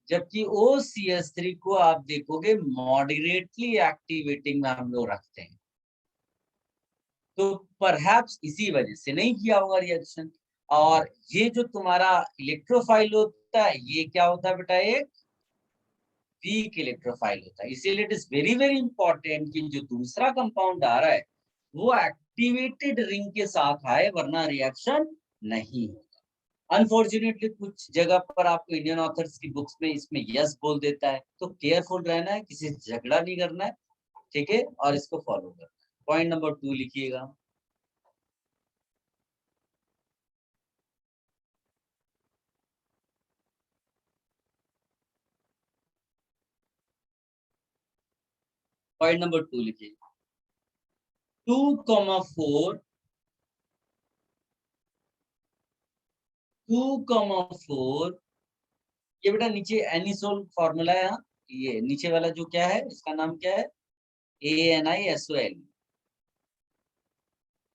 जबकि OCH3 को आप देखोगे मॉडरेटली एक्टिवेटिंग में हम लोग रखते हैं। तो परहैप्स इसी वजह से नहीं किया होगा रिएक्शन। और ये जो तुम्हारा इलेक्ट्रोफाइल होता है ये क्या होता है बेटा? एक वीक इलेक्ट्रोफाइल होता है। इसीलिए it is very very important कि जो दूसरा कंपाउंड आ रहा है वो एक्टिवेटेड रिंग के साथ आए, वरना रिएक्शन नहीं होगा। अनफॉर्चुनेटली कुछ जगह पर आपको इंडियन ऑथर्स की बुक्स में इसमें यस बोल देता है, तो केयरफुल रहना है, किसी से झगड़ा नहीं करना है, ठीक है, और इसको फॉलो करना है। पॉइंट नंबर 2 लिखिएगा, पॉइंट नंबर 2 लिखिएगा, 2,4 2,4 ये बेटा नीचे एनिसोल फॉर्मूला है। ये नीचे वाला जो क्या है इसका नाम क्या है? ANiSOL।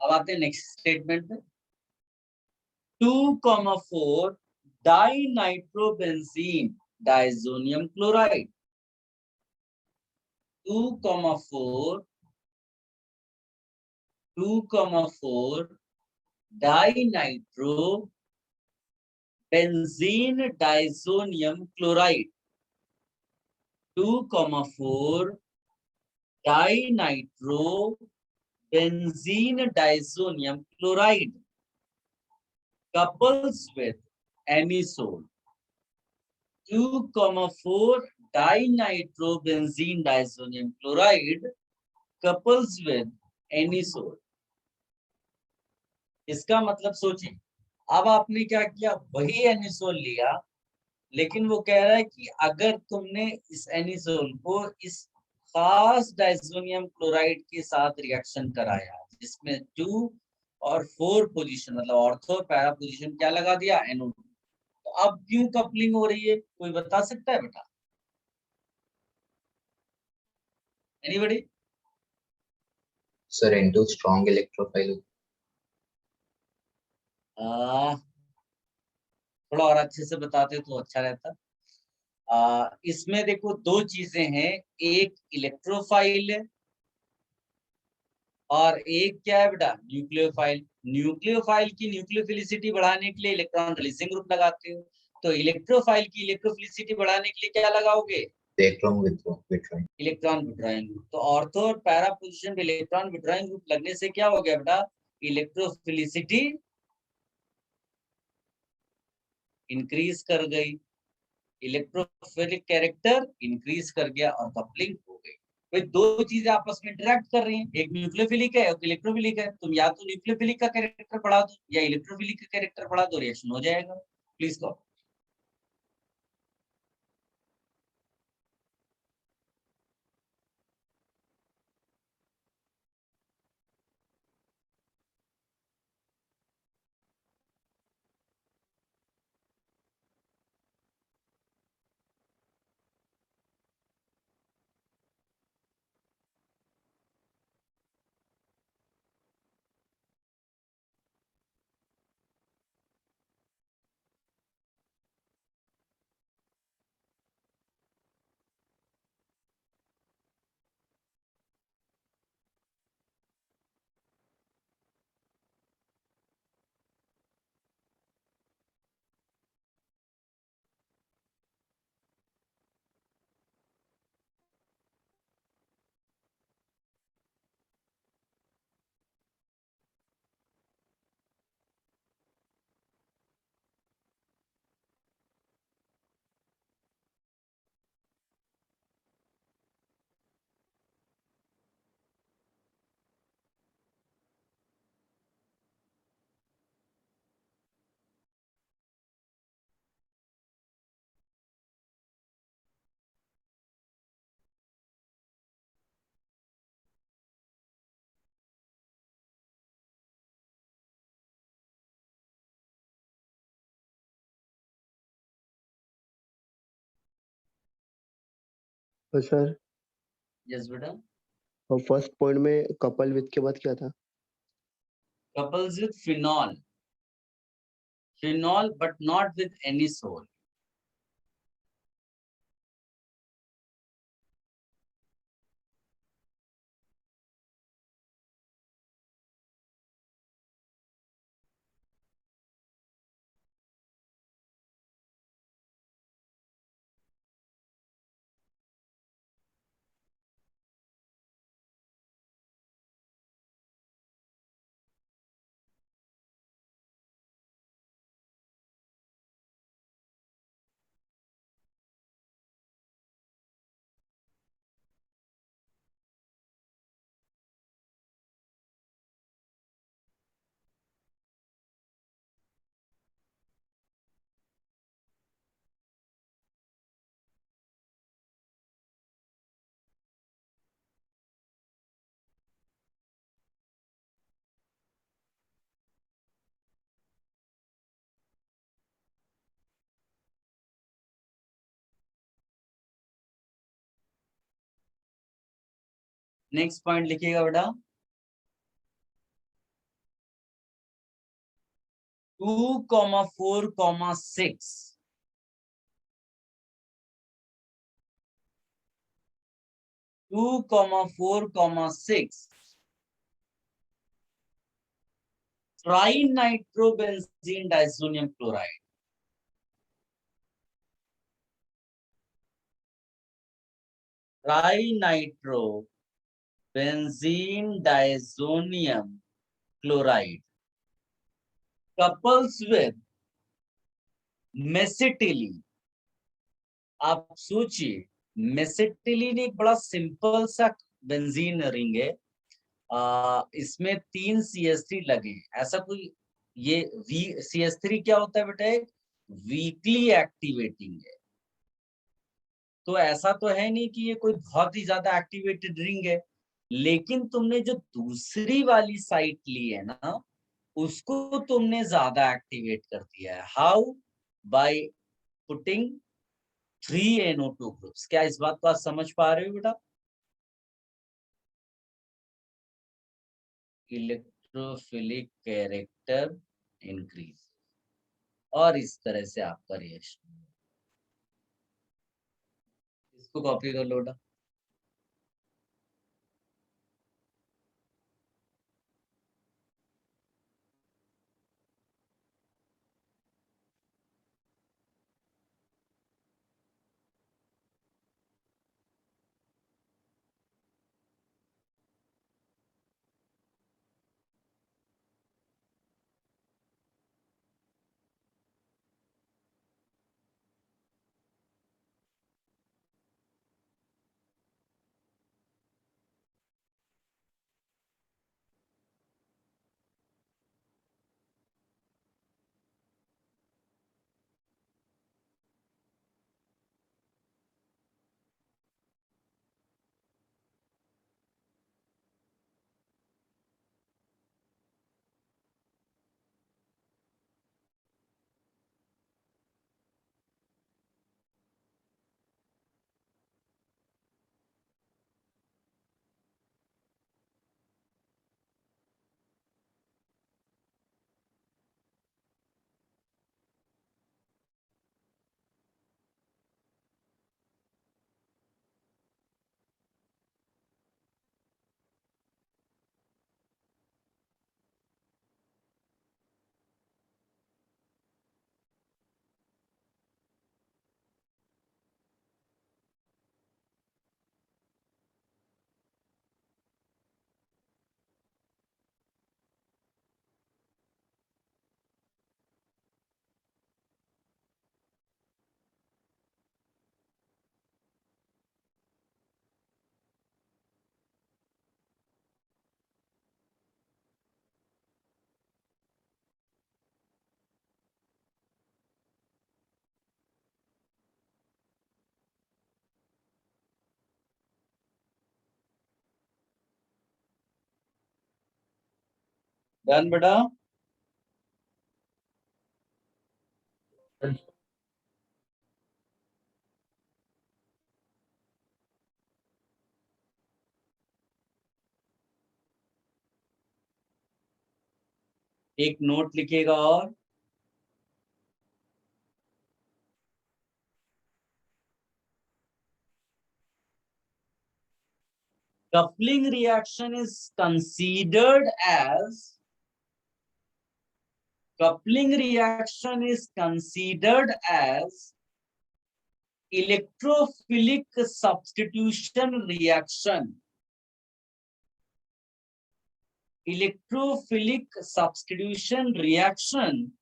अब आते हैं नेक्स्ट स्टेटमेंट में, 2,4 dinitrobenzene diazonium chloride, 2,4 dinitro benzene diazonium chloride, 2,4 dinitro benzene diazonium chloride couples with anisole, 2,4 dinitrobenzene diazonium chloride couples with anisole। इसका मतलब सोचिए, अब आपने क्या किया, वही एनिसोल लिया, लेकिन वो कह रहा है कि अगर तुमने इस एनिसोल को इस खास डाइजोनियम क्लोराइड के साथ रिएक्शन कराया जिसमें 2 और 4 पोजीशन मतलब ऑर्थो और पैरा पोजीशन क्या लगा दिया, NO2, तो अब क्यों कपलिंग हो रही है? कोई बता सकता है बेटा? Anybody? Sir N2 strong electrophile. थोड़ा और अच्छे से बताते तो अच्छा रहता। इसमें देखो 2 चीजें हैं, एक इलेक्ट्रोफाइल है और एक क्या है बेटा, न्यूक्लियोफाइल। न्यूक्लियोफाइल की न्यूक्लियोफिलिसिटी बढ़ाने के लिए इलेक्ट्रॉन रिलीजिंग ग्रुप लगाते हो, तो इलेक्ट्रोफाइल की इलेक्ट्रोफिलिसिटी बढ़ाने के लिए क्या लगाओगे? Electron withdrawing. Electron withdrawing group. तो ऑर्थो और पैरा पोजीशन पे इलेक्ट्रॉन विड्रॉइंग ग्रुप लगने से क्या हो गया बेटा? इलेक्ट्रोफिलिसिटी इंक्रीज कर गई, इलेक्ट्रोफिलिक कैरेक्टर इंक्रीज कर गया और कपलिंग हो गई। तो 2 चीजें आपस में इंटरेक्ट कर रही हैं, एक न्यूक्लियोफिलिक है एक इलेक्ट्रोफिलिक है। तुम या तो न्यूक्लियोफिलिक का कैरेक्टर बढ़ा दो या इलेक्ट्रोफिलिक का कैरेक्टर बढ़ा दो, रिएक्शन हो जाएगा। प्लीज कहो। तो सर यस बेटा। फर्स्ट पॉइंट में कपल विथ के बाद क्या था? Couples with phenol, phenol but not with any soul. Next point लिखिएगा बेटा। 2,4,6 2,4,6 trinitrobenzene diazonium chloride. Trinitrobenzene diazonium chloride couples with mesitylene. आप सोचिए, मेसिटिलीन एक बड़ा सिंपल सा बेंजीन रिंग है। इसमें 3 CH3 लगे हैं। ऐसा कोई, ये CH3 क्या होता है बेटा? वीकली एक्टिवेटिंग है। तो ऐसा तो है नहीं कि ये कोई बहुत ही ज्यादा एक्टिवेटेड रिंग है। लेकिन तुमने जो दूसरी वाली साइट ली है ना, उसको तुमने ज्यादा एक्टिवेट कर दिया है। How? By putting 3NO2 groups. क्या इस बात को आप समझ पा रहे हो बेटा? इलेक्ट्रोफिलिक कैरेक्टर इंक्रीज, और इस तरह से आपका रिएक्शन। इसको कॉपी कर लो बेटा। डन बेटा। Done, sir. एक नोट लिखिएगा और coupling reaction is considered as electrophilic substitution reaction. Electrophilic substitution reaction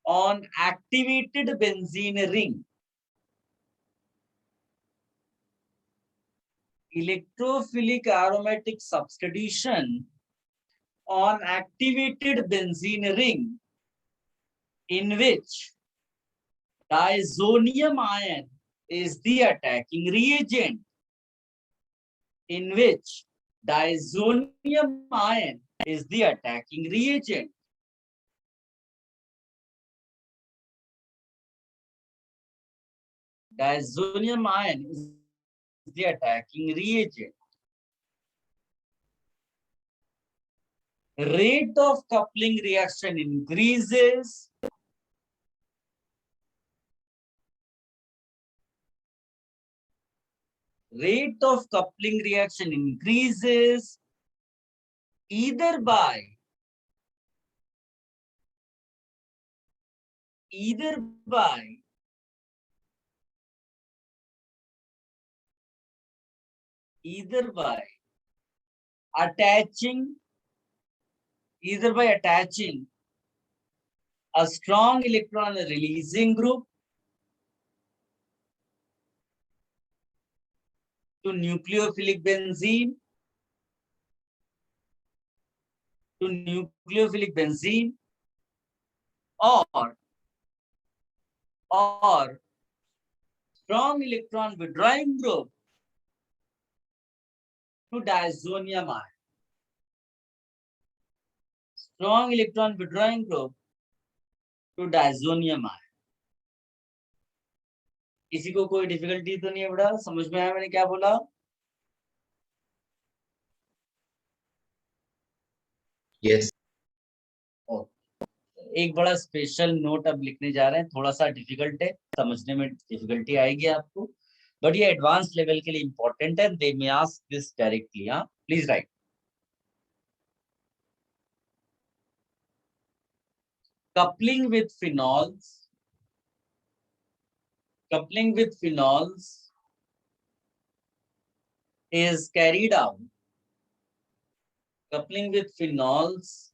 on activated benzene ring. Electrophilic aromatic substitution on activated benzene ring in which diazonium ion is the attacking reagent. In which diazonium ion is the attacking reagent. Diazonium ion is the attacking reagent. Rate of coupling reaction increases. Rate of coupling reaction increases either by attaching a strong electron releasing group to nucleophilic benzene, or strong electron withdrawing group to diazonium ion. Strong electron withdrawing group to diazonium ion. किसी को कोई difficulty तो नहीं है बेटा? समझ में आया मैंने क्या बोला? यस। एक बड़ा स्पेशल नोट अब लिखने जा रहे हैं, थोड़ा सा डिफिकल्ट है, समझने में डिफिकल्टी आएगी आपको, बट ये एडवांस लेवल के लिए इंपॉर्टेंट है. दे मे आस्क दिस डायरेक्टली. हाँ, please right. Coupling with phenols is carried out. Coupling with phenols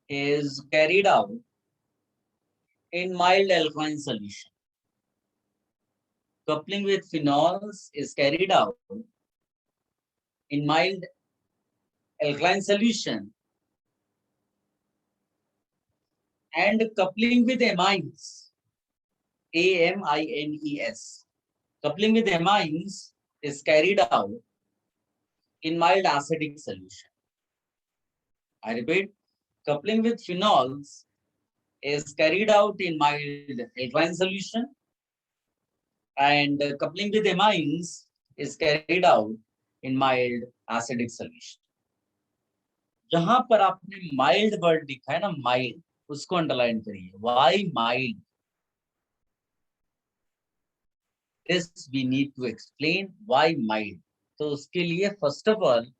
is carried out in mild alkaline solution. Coupling with phenols is carried out in mild alkaline solution. And coupling with amines, AMINES, coupling with amines is carried out in mild acidic solution. I repeat, coupling with phenols is carried out in mild alkaline solution, and coupling with amines is carried out in mild acidic solution. जहां पर आपने mild word लिखा है ना, mild, उसको underline करिए. Why mild? This we need to explain why mild. तो उसके लिए फर्स्ट ऑफ ऑल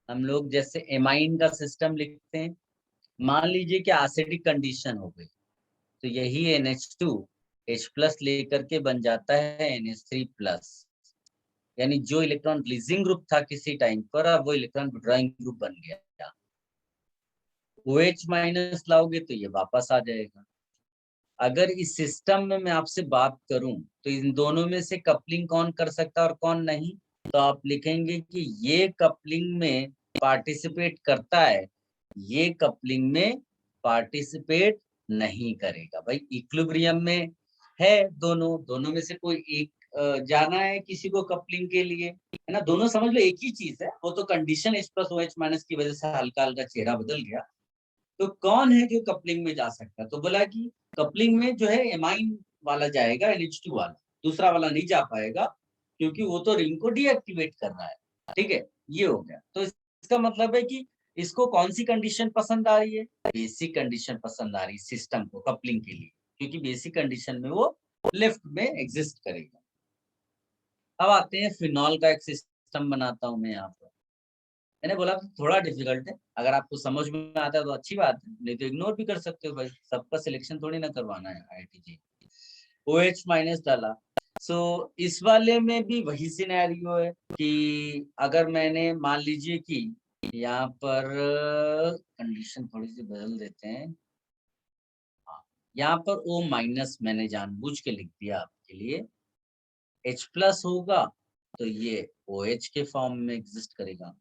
हम लोग जैसे एमाइन का सिस्टम लिखते हैं. मान लीजिए कि एसिडिक कंडीशन हो गई, तो यही NH2H+ लेकर के बन जाता है NH3+. यानी जो इलेक्ट्रॉन रिलीजिंग ग्रुप था किसी टाइम पर, अब वो इलेक्ट्रॉन विड्रॉइंग ग्रुप बन गया. OH- लाओगे तो ये वापस आ जाएगा. अगर इस सिस्टम में मैं आपसे बात करूं तो इन दोनों में से कपलिंग कौन कर सकता है और कौन नहीं, तो आप लिखेंगे कि ये कपलिंग में पार्टिसिपेट करता है, ये कपलिंग में पार्टिसिपेट नहीं करेगा. भाई इक्विलिब्रियम में है दोनों में से कोई एक जाना है किसी को कपलिंग के लिए, है ना. दोनों समझ लो एक ही चीज है, वो तो कंडीशन H+OH- की वजह से हल्का हल्का चेहरा बदल गया. तो कौन है जो कपलिंग में जा सकता है, तो बोला कि कपलिंग में जो है एमाइन वाला जाएगा, NH2 वाला. दूसरा वाला नहीं जा पाएगा क्योंकि वो तो रिंग को डीएक्टिवेट कर रहा है. ठीक है, ये हो गया. तो इसका मतलब है कि इसको कौन सी कंडीशन पसंद आ रही है? बेसिक कंडीशन पसंद आ रही है सिस्टम को कपलिंग के लिए, क्योंकि बेसिक कंडीशन में वो लेफ्ट में एग्जिस्ट करेगा। अब आते हैं फिनॉल का एक सिस्टम बनाता हूं मैं यहाँ पर। मैंने बोला तो थोड़ा डिफिकल्ट है, अगर आपको समझ में आता है तो अच्छी बात है, नहीं तो इग्नोर भी कर सकते हो भाई, सबका सिलेक्शन थोड़ी ना करवाना है IIT। OH माइनस डाला। सो इस वाले में भी वही सिनेरियो है कि अगर मैंने मान लीजिए कि यहाँ पर कंडीशन थोड़ी सी बदल देते हैं, यहाँ पर O माइनस मैंने जानबूझ के लिख दिया आपके लिए, H प्लस होगा तो ये OH के फॉर्म में एग्जिस्ट करेगा।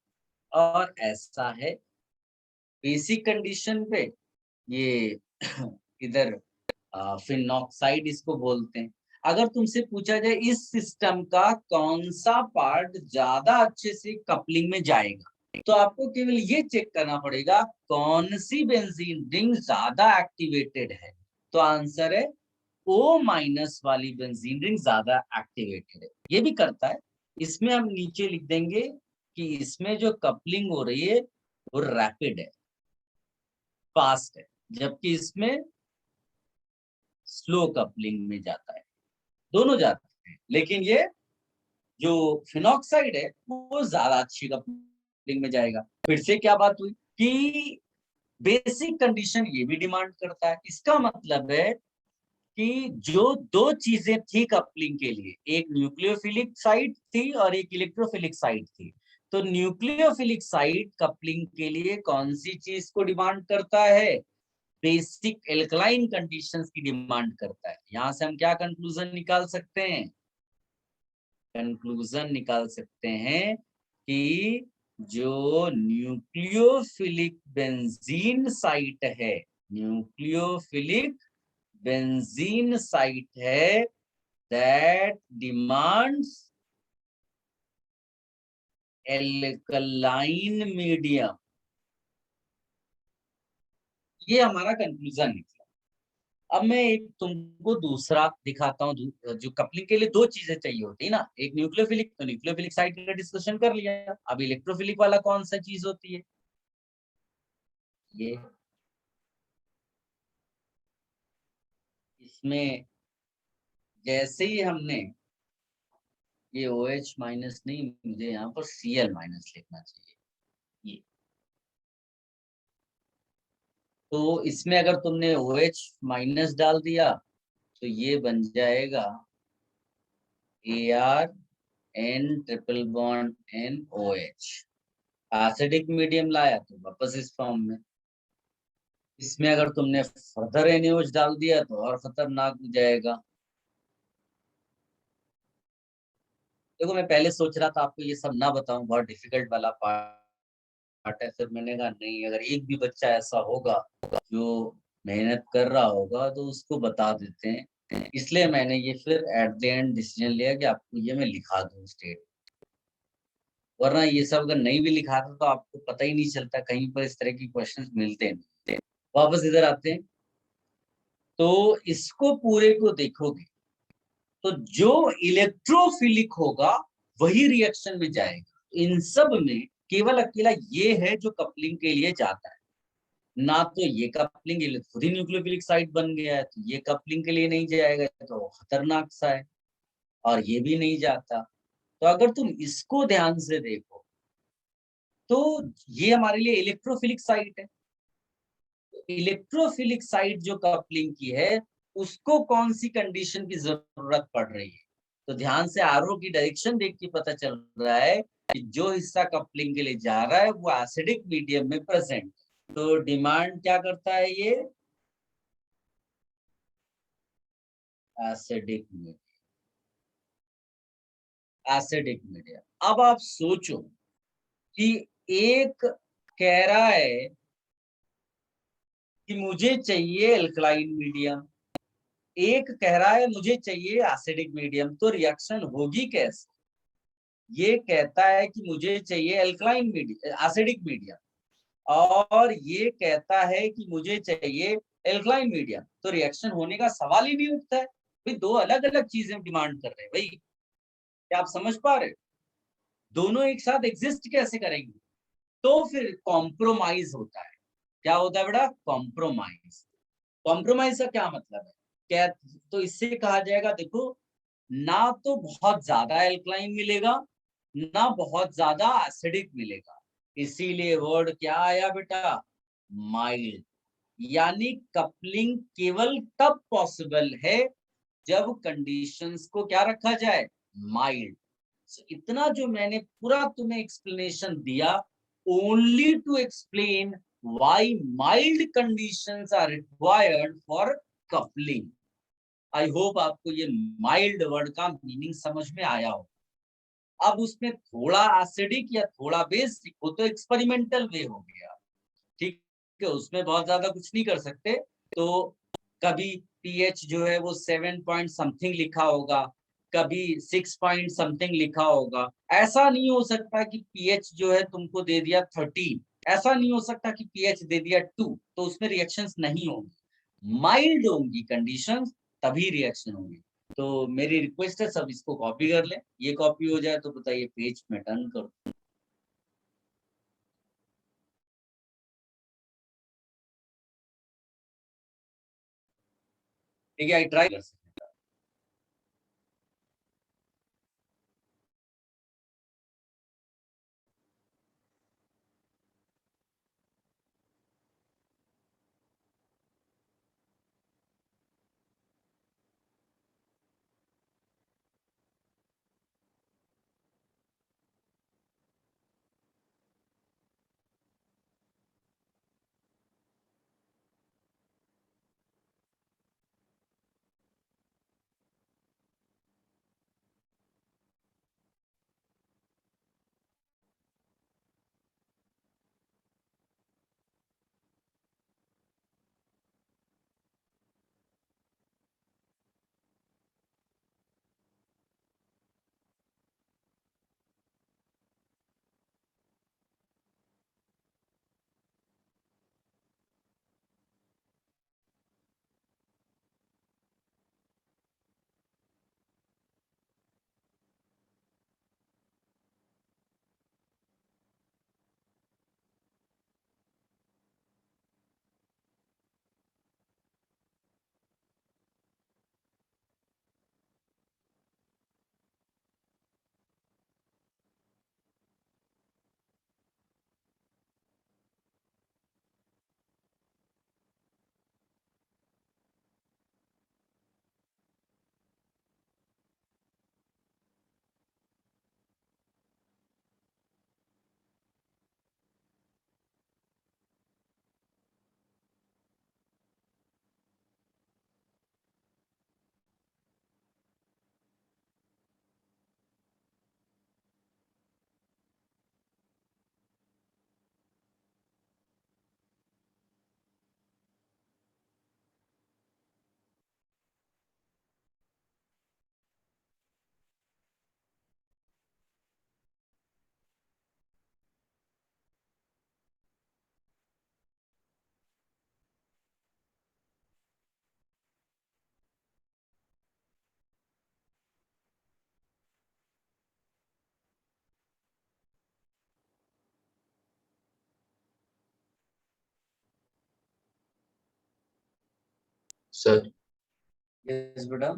और ऐसा है बेसिक कंडीशन पे ये इधर फिनॉक्साइड इसको बोलते हैं। अगर तुमसे पूछा जाए इस सिस्टम का कौन सा पार्ट ज्यादा अच्छे से कपलिंग में जाएगा, तो आपको केवल ये चेक करना पड़ेगा कौन सी बेंजीन रिंग ज्यादा एक्टिवेटेड है। तो आंसर है O माइनस वाली बेंजीन रिंग ज्यादा एक्टिवेटेड है। ये भी करता है, इसमें हम नीचे लिख देंगे कि इसमें जो कपलिंग हो रही है वो रैपिड है, फास्ट है, जबकि इसमें स्लो कपलिंग में जाता है। दोनों जाते हैं, लेकिन ये जो फिनॉक्साइड है वो ज्यादा अच्छी कपलिंग में जाएगा। फिर से क्या बात हुई कि बेसिक कंडीशन ये भी डिमांड करता है। इसका मतलब है कि जो दो चीजें थी कपलिंग के लिए, एक न्यूक्लियोफिलिक साइट थी और एक इलेक्ट्रोफिलिक साइट थी, तो न्यूक्लियोफिलिक साइट कपलिंग के लिए कौन सी चीज को डिमांड करता है? बेसिक एल्कलाइन कंडीशंस की डिमांड करता है। यहां से हम क्या कंक्लूजन निकाल सकते हैं? कंक्लूजन निकाल सकते हैं कि जो न्यूक्लियोफिलिक बेंजीन साइट है, न्यूक्लियोफिलिक बेंजीन साइट है, दैट डिमांड्स एल्कलाइन मीडियम। ये हमारा कंक्लूजन निकला। अब मैं एक तुमको दूसरा दिखाता हूँ, जो कपलिंग के लिए दो चीजें चाहिए होती है ना, एक न्यूक्लियोफिलिक, तो न्यूक्लियोफिलिक साइट का डिस्कशन कर लिया। अब इलेक्ट्रोफिलिक वाला कौन सा चीज होती है? ये इसमें जैसे ही हमने ये OH माइनस नहीं, मुझे यहाँ पर Cl माइनस लिखना चाहिए। ये तो इसमें अगर तुमने OH माइनस डाल दिया तो ये बन जाएगा ArN triple bond NOH। Acidic medium लाया तो वापस इस फॉर्म में। इसमें अगर तुमने फर्दर NaOH डाल दिया तो और खतरनाक हो जाएगा। देखो मैं पहले सोच रहा था आपको ये सब ना बताऊं, बहुत डिफिकल्ट वाला पार्ट है, फिर मैंने कहा नहीं, अगर एक भी बच्चा ऐसा होगा जो मेहनत कर रहा होगा तो उसको बता देते हैं, इसलिए मैंने ये फिर एट द एंड डिसीजन लिया कि आपको ये मैं लिखा दूं स्टेट। वरना ये सब अगर नहीं भी लिखा था तो आपको पता ही नहीं चलता, कहीं पर इस तरह के क्वेश्चंस मिलते नहीं। वापस इधर आते हैं, तो इसको पूरे को देखोगे तो जो इलेक्ट्रोफिलिक होगा वही रिएक्शन में जाएगा। इन सब में केवल अकेला ये है जो कपलिंग के लिए जाता है, ना तो ये कपलिंग खुद ही न्यूक्लियोफिलिक साइट बन गया है तो ये कपलिंग के लिए नहीं जाएगा, तो खतरनाक सा है, और ये भी नहीं जाता। तो अगर तुम इसको ध्यान से देखो तो ये हमारे लिए इलेक्ट्रोफिलिक साइट है। इलेक्ट्रोफिलिक साइट जो कपलिंग की है उसको कौन सी कंडीशन की जरूरत पड़ रही है? तो ध्यान से आरो की डायरेक्शन देख के पता चल रहा है कि जो हिस्सा कपलिंग के लिए जा रहा है वो एसिडिक मीडियम में प्रेजेंट। तो डिमांड क्या करता है ये? Acidic medium. Acidic medium. अब आप सोचो कि एक कह रहा है कि मुझे चाहिए एल्कलाइन मीडियम, एक कह रहा है मुझे चाहिए एसिडिक मीडियम, तो रिएक्शन होगी कैसे? ये कहता है कि मुझे चाहिए एल्कलाइन मीडियम, एसिडिक मीडियम, और ये कहता है कि मुझे चाहिए एल्कलाइन मीडियम, तो रिएक्शन होने का सवाल ही नहीं उठता है। भाई दो अलग अलग चीजें डिमांड कर रहे हैं भाई, क्या आप समझ पा रहे हो? दोनों एक साथ एग्जिस्ट कैसे करेंगे? तो फिर कॉम्प्रोमाइज होता है। क्या होता है बेटा? कॉम्प्रोमाइज। कॉम्प्रोमाइज का क्या मतलब है? क्या तो इससे कहा जाएगा, देखो ना तो बहुत ज्यादा एल्कलाइन मिलेगा ना बहुत ज्यादा एसिडिक मिलेगा, इसीलिए वर्ड क्या आया बेटा? माइल्ड। यानी कपलिंग केवल तब पॉसिबल है जब कंडीशंस को क्या रखा जाए? माइल्ड। इतना जो मैंने पूरा तुम्हें एक्सप्लेनेशन दिया, only to explain why mild conditions are required for coupling. I hope आपको ये माइल्ड वर्ड का मीनिंग समझ में आया हो। अब उसमें थोड़ा एसिडिक या थोड़ा बेसिक हो तो एक्सपेरिमेंटल वे हो गया, ठीक है, उसमें बहुत ज्यादा कुछ नहीं कर सकते। तो कभी पीएच जो है वो 7 पॉइंट समथिंग लिखा होगा, कभी 6 पॉइंट समथिंग लिखा होगा। ऐसा नहीं हो सकता कि पीएच जो है तुमको दे दिया 13, ऐसा नहीं हो सकता कि पीएच दे दिया 2, तो उसमें रिएक्शंस नहीं होंगी। माइल्ड होंगी कंडीशंस, तभी रिएक्शन होंगी। तो मेरी रिक्वेस्ट है सब इसको कॉपी कर लें। ये कॉपी हो जाए तो बताइए पेज में टर्न करो। ठीक है, आई ट्राई कर सकते हैं। सर यस बेटा।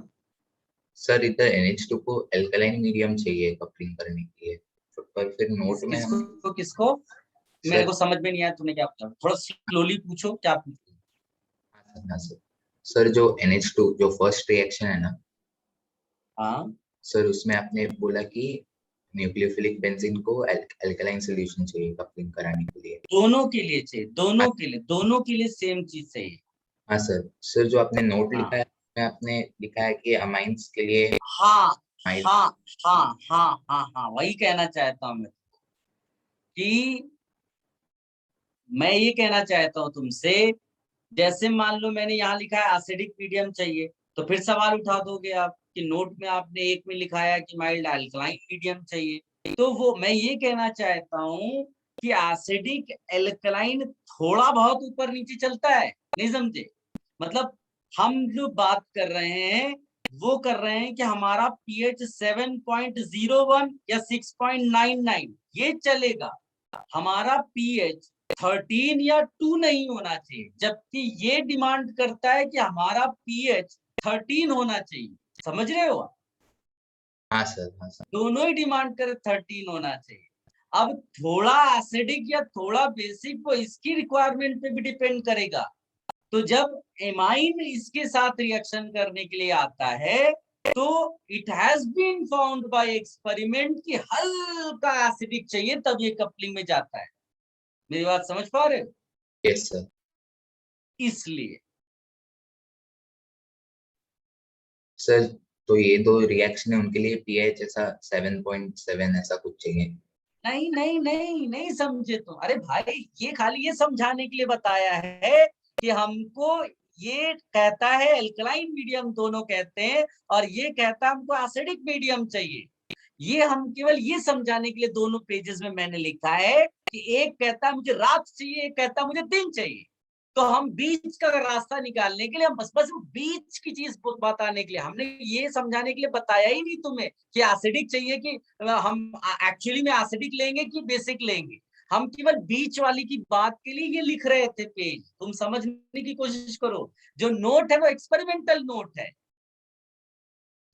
सर इधर NH2 को एल्कलाइन मीडियम चाहिए कपलिंग करने के लिए, पर फिर नोट में हम किसको किसको? मेरे सर को समझ में नहीं आया तुमने क्या पूछा, थोड़ा स्लोली पूछो क्या पूछो। हाँ सर, सर जो NH2 जो फर्स्ट रिएक्शन है ना हाँ सर, उसमें आपने बोला कि न्यूक्लियोफिलिक बेंजीन को एल्कलाइन सॉल्यूशन चाहिए कपलिंग कराने के लिए। दोनों के लिए चाहिए, दोनों के लिए सेम चीज चाहिए। हाँ सर, सर जो आपने नोट हाँ लिखा है उसमें आपने लिखा है कि अमाइंस के लिए हाँ माइल हाँ हाँ हाँ हाँ हाँ, वही कहना चाहता हूँ मैं कि मैं ये कहना चाहता हूँ तुमसे, जैसे मान लो मैंने यहाँ लिखा है एसिडिक मीडियम चाहिए, तो फिर सवाल उठा दोगे आप कि नोट में आपने एक में लिखा है कि माइल्ड अल्कलाइन मीडियम चाहिए। तो वो मैं ये कहना चाहता हूँ कि एसिडिक एल्कलाइन थोड़ा बहुत ऊपर नीचे चलता है, नहीं समझे? मतलब हम जो बात कर रहे हैं वो कर रहे हैं कि हमारा पीएच 7.01 या 6.99 ये चलेगा, हमारा पीएच 13 या 2 नहीं होना चाहिए, जबकि ये डिमांड करता है कि हमारा पीएच 13 होना चाहिए। समझ रहे हो आप? हाँ सर, हाँ सर। दोनों ही डिमांड करे 13 होना चाहिए। अब थोड़ा एसिडिक या थोड़ा बेसिक वो इसकी रिक्वायरमेंट पे भी डिपेंड करेगा। तो जब एमाइन इसके साथ रिएक्शन करने के लिए आता है तो it has been found by experiment कि हल्का एसिडिक चाहिए तब ये कपलिंग में जाता है। मेरी बात समझ पा रहे हो? Yes sir. इसलिए सर तो ये दो रिएक्शन है, उनके लिए पीएच ऐसा 7.7 ऐसा कुछ चाहिए। नहीं नहीं नहीं नहीं समझे तुम। अरे भाई ये खाली ये समझाने के लिए बताया है कि हमको ये कहता है एल्कलाइन मीडियम दोनों कहते हैं और ये कहता है हमको एसिडिक मीडियम चाहिए। ये हम केवल ये समझाने के लिए दोनों पेजेस में मैंने लिखा है कि एक कहता है मुझे रात चाहिए, एक कहता है मुझे दिन चाहिए। तो हम बीच का रास्ता निकालने के लिए हम बस बीच की चीज बताने के लिए हमने ये समझाने के लिए बताया ही नहीं तुम्हें कि एसिडिक चाहिए कि हम एक्चुअली में एसिडिक लेंगे कि बेसिक लेंगे। हम केवल बीच वाली की बात के लिए ये लिख रहे थे पेज। तुम समझने की कोशिश करो, जो नोट है वो एक्सपेरिमेंटल नोट है।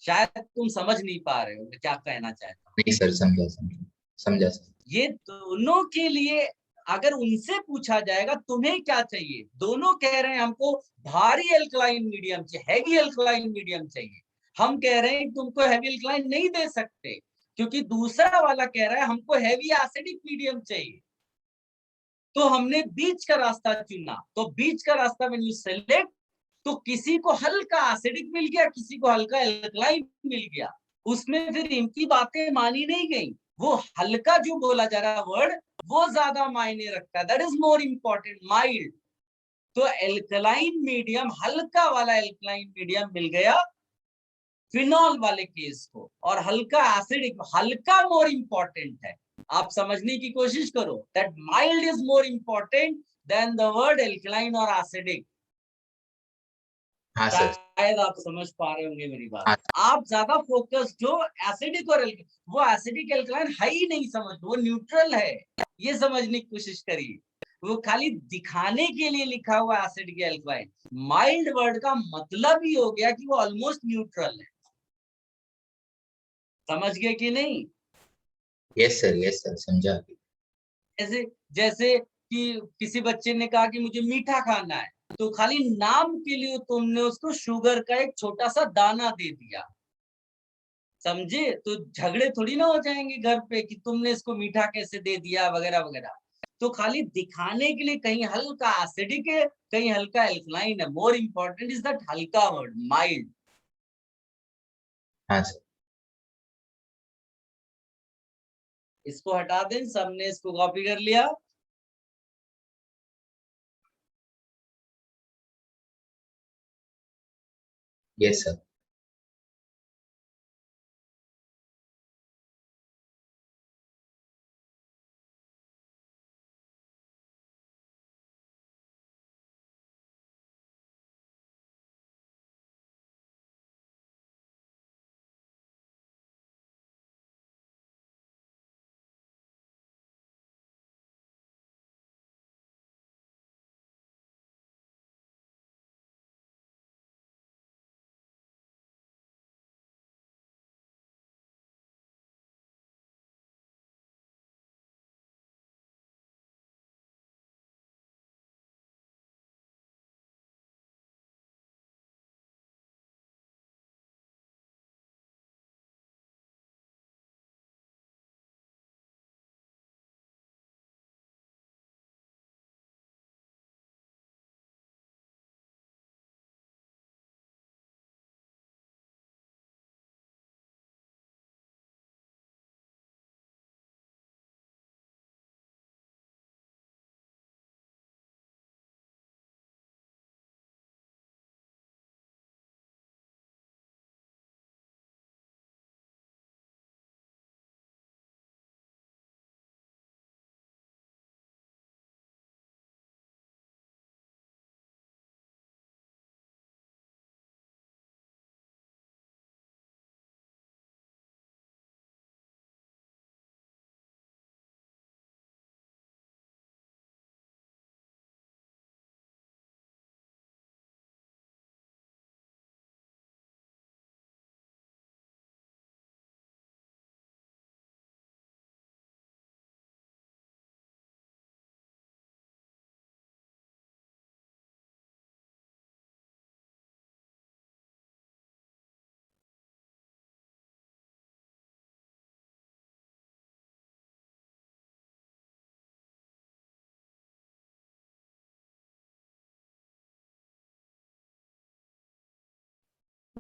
शायद तुम समझ नहीं पा रहे हो मैं क्या कहना चाहता हूँ। नहीं सर, समझा समझा समझा सर। ये दोनों के लिए अगर उनसे पूछा जाएगा तुम्हें क्या चाहिए, दोनों कह रहे हैं हमको भारी एल्कलाइन मीडियम चाहिए, हैवी एल्कलाइन मीडियम चाहिए। हम कह रहे हैं तुमको हैवी एल्कलाइन नहीं दे सकते क्योंकि दूसरा वाला कह रहा है हमको हैवी एसिडिक मीडियम चाहिए। तो हमने बीच का रास्ता चुना। तो बीच का रास्ता व्हेन यू सेलेक्ट तो किसी को हल्का एसिडिक मिल गया, किसी को हल्का एल्कलाइन मिल गया। उसमें फिर इनकी बातें मानी नहीं गई। वो हल्का जो बोला जा रहा वर्ड वो ज्यादा मायने रखता है, that is more important, mild. तो एल्कलाइन मीडियम, हल्का वाला एल्कलाइन मीडियम मिल गया फिनॉल वाले केस को, और हल्का एसिडिक, हल्का मोर इंपॉर्टेंट है। आप समझने की कोशिश करो that mild is more important than the word alkaline और एसिडिक। हाँ सर। शायद आप समझ पा रहे होंगे मेरी बात। हाँ। आप ज्यादा फोकस जो एसिडिक और वो एसिडिक एल्कलाइन है ही नहीं, समझ, वो न्यूट्रल है, ये समझने की कोशिश करिए। वो खाली दिखाने के लिए लिखा हुआ एसिडिक एल्कलाइन। माइल्ड वर्ड का मतलब ही हो गया कि वो ऑलमोस्ट न्यूट्रल है। समझ गए कि नहीं? यस सर समझा। जैसे जैसे कि किसी बच्चे ने कहा कि मुझे मीठा खाना है, तो खाली नाम के लिए तुमने उसको शुगर का एक छोटा सा दाना दे दिया। समझे? तो झगड़े थोड़ी ना हो जाएंगे घर पे कि तुमने इसको मीठा कैसे दे दिया वगैरह वगैरह। तो खाली दिखाने के लिए कहीं हल्का एसिडिक है, कहीं हल्का एल्कलाइन है। मोर इंपॉर्टेंट इज दैट हल्का वर्ड, माइल्ड। हाँ सर। इसको हटा दें, सबने इसको कॉपी कर लिया। Yes sir.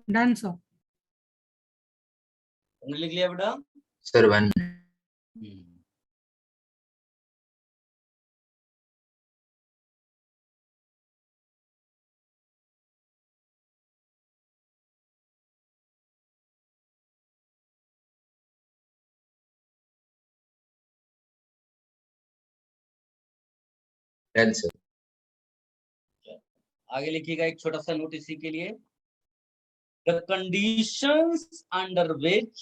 Done sir. तुमने लिख लिया बेटा? Sir 1 done sir. आगे लिखिएगा एक छोटा सा नोट इसी के लिए। The conditions under which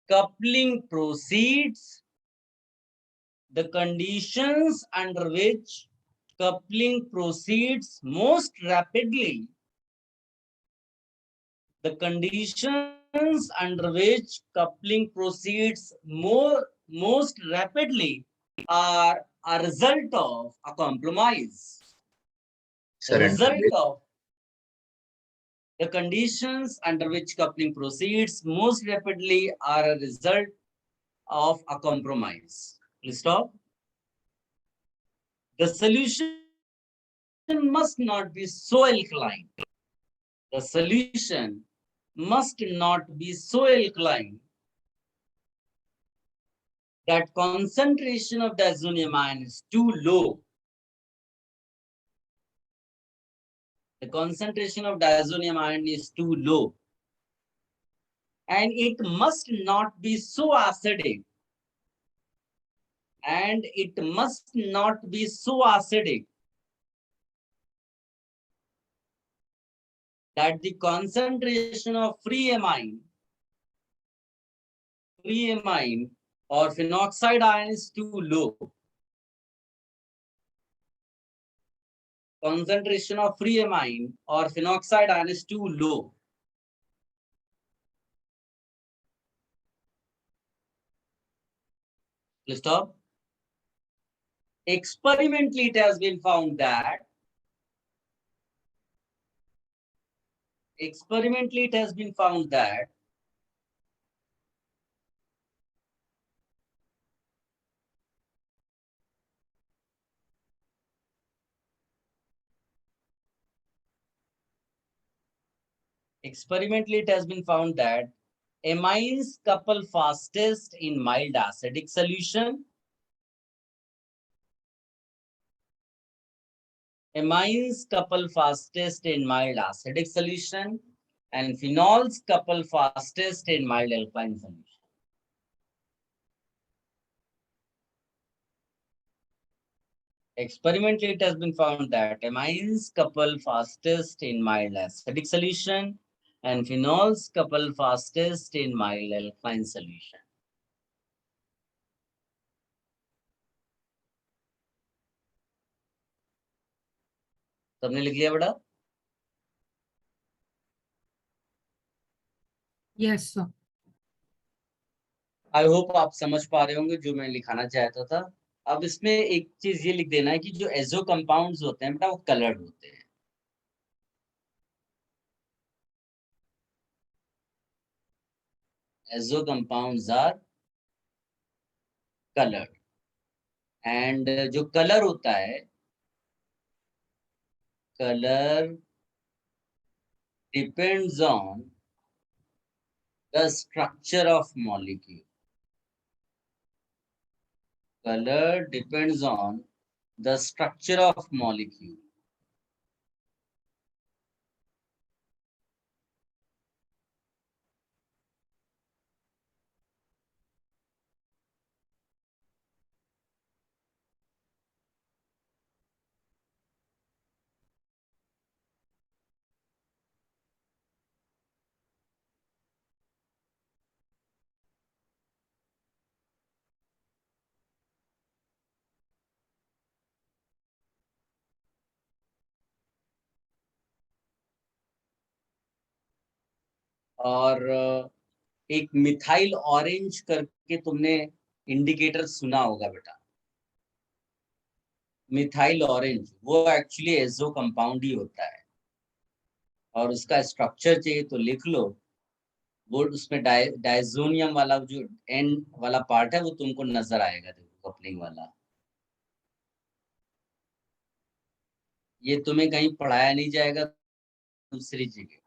coupling proceeds, the conditions under which coupling proceeds most rapidly, the conditions under which coupling proceeds most rapidly are a result of a compromise. The sir result of the conditions under which coupling proceeds most rapidly are a result of a compromise. Please stop. The solution must not be so alkaline. The solution must not be so alkaline that concentration of diazonium ion is too low. The concentration of diazonium ion is too low. And it must not be so acidic. And it must not be so acidic that the concentration of free amine or phenoxide ion is too low. Concentration of free amine or phenoxide ion is too low. Please stop. Experimentally, it has been found that amines couple fastest in mild acidic solution. Amines couple fastest in mild acidic solution, and phenols couple fastest in mild alkaline solution. Experimentally, it has been found that amines couple fastest in mild acidic solution, and phenols couple fastest in mild alkaline solution. सबने लिख लिया बेटा? Yes sir. I hope आप समझ पा रहे होंगे जो मैं लिखाना चाहता था। अब इसमें एक चीज ये लिख देना है कि जो एजो कंपाउंड्स होते हैं बेटा वो कलर्ड होते हैं। Azo compounds are coloured, and जो कलर होता है, colour depends on the structure of molecule. Color depends on the structure of molecule. और एक मिथाइल ऑरेंज करके तुमने इंडिकेटर सुना होगा बेटा, मिथाइल ऑरेंज, वो एक्चुअली एजो कंपाउंड ही होता है, और उसका स्ट्रक्चर चाहिए तो लिख लो। वो उसमें डायजोनियम वाला जो एंड वाला पार्ट है वो तुमको नजर आएगा, देखो कपलिंग वाला। ये तुम्हें कहीं पढ़ाया नहीं जाएगा दूसरी जगह।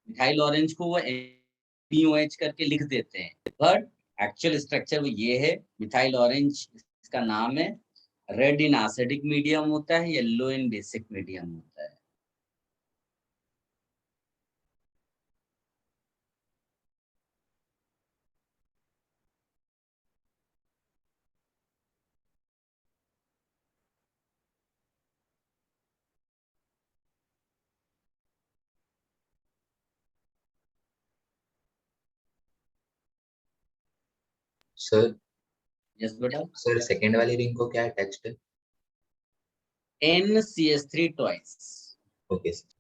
मिथाइल ऑरेंज को वो NaOH करके लिख देते हैं, बट एक्चुअल स्ट्रक्चर वो ये है। मिथाइल ऑरेंज इसका नाम है। रेड इन एसिडिक मीडियम होता है, येलो इन बेसिक मीडियम होता है। सर यस बेटा। सर सेकंड वाली रिंग को क्या अटैच्ड है? NCH3 twice. Okay sir.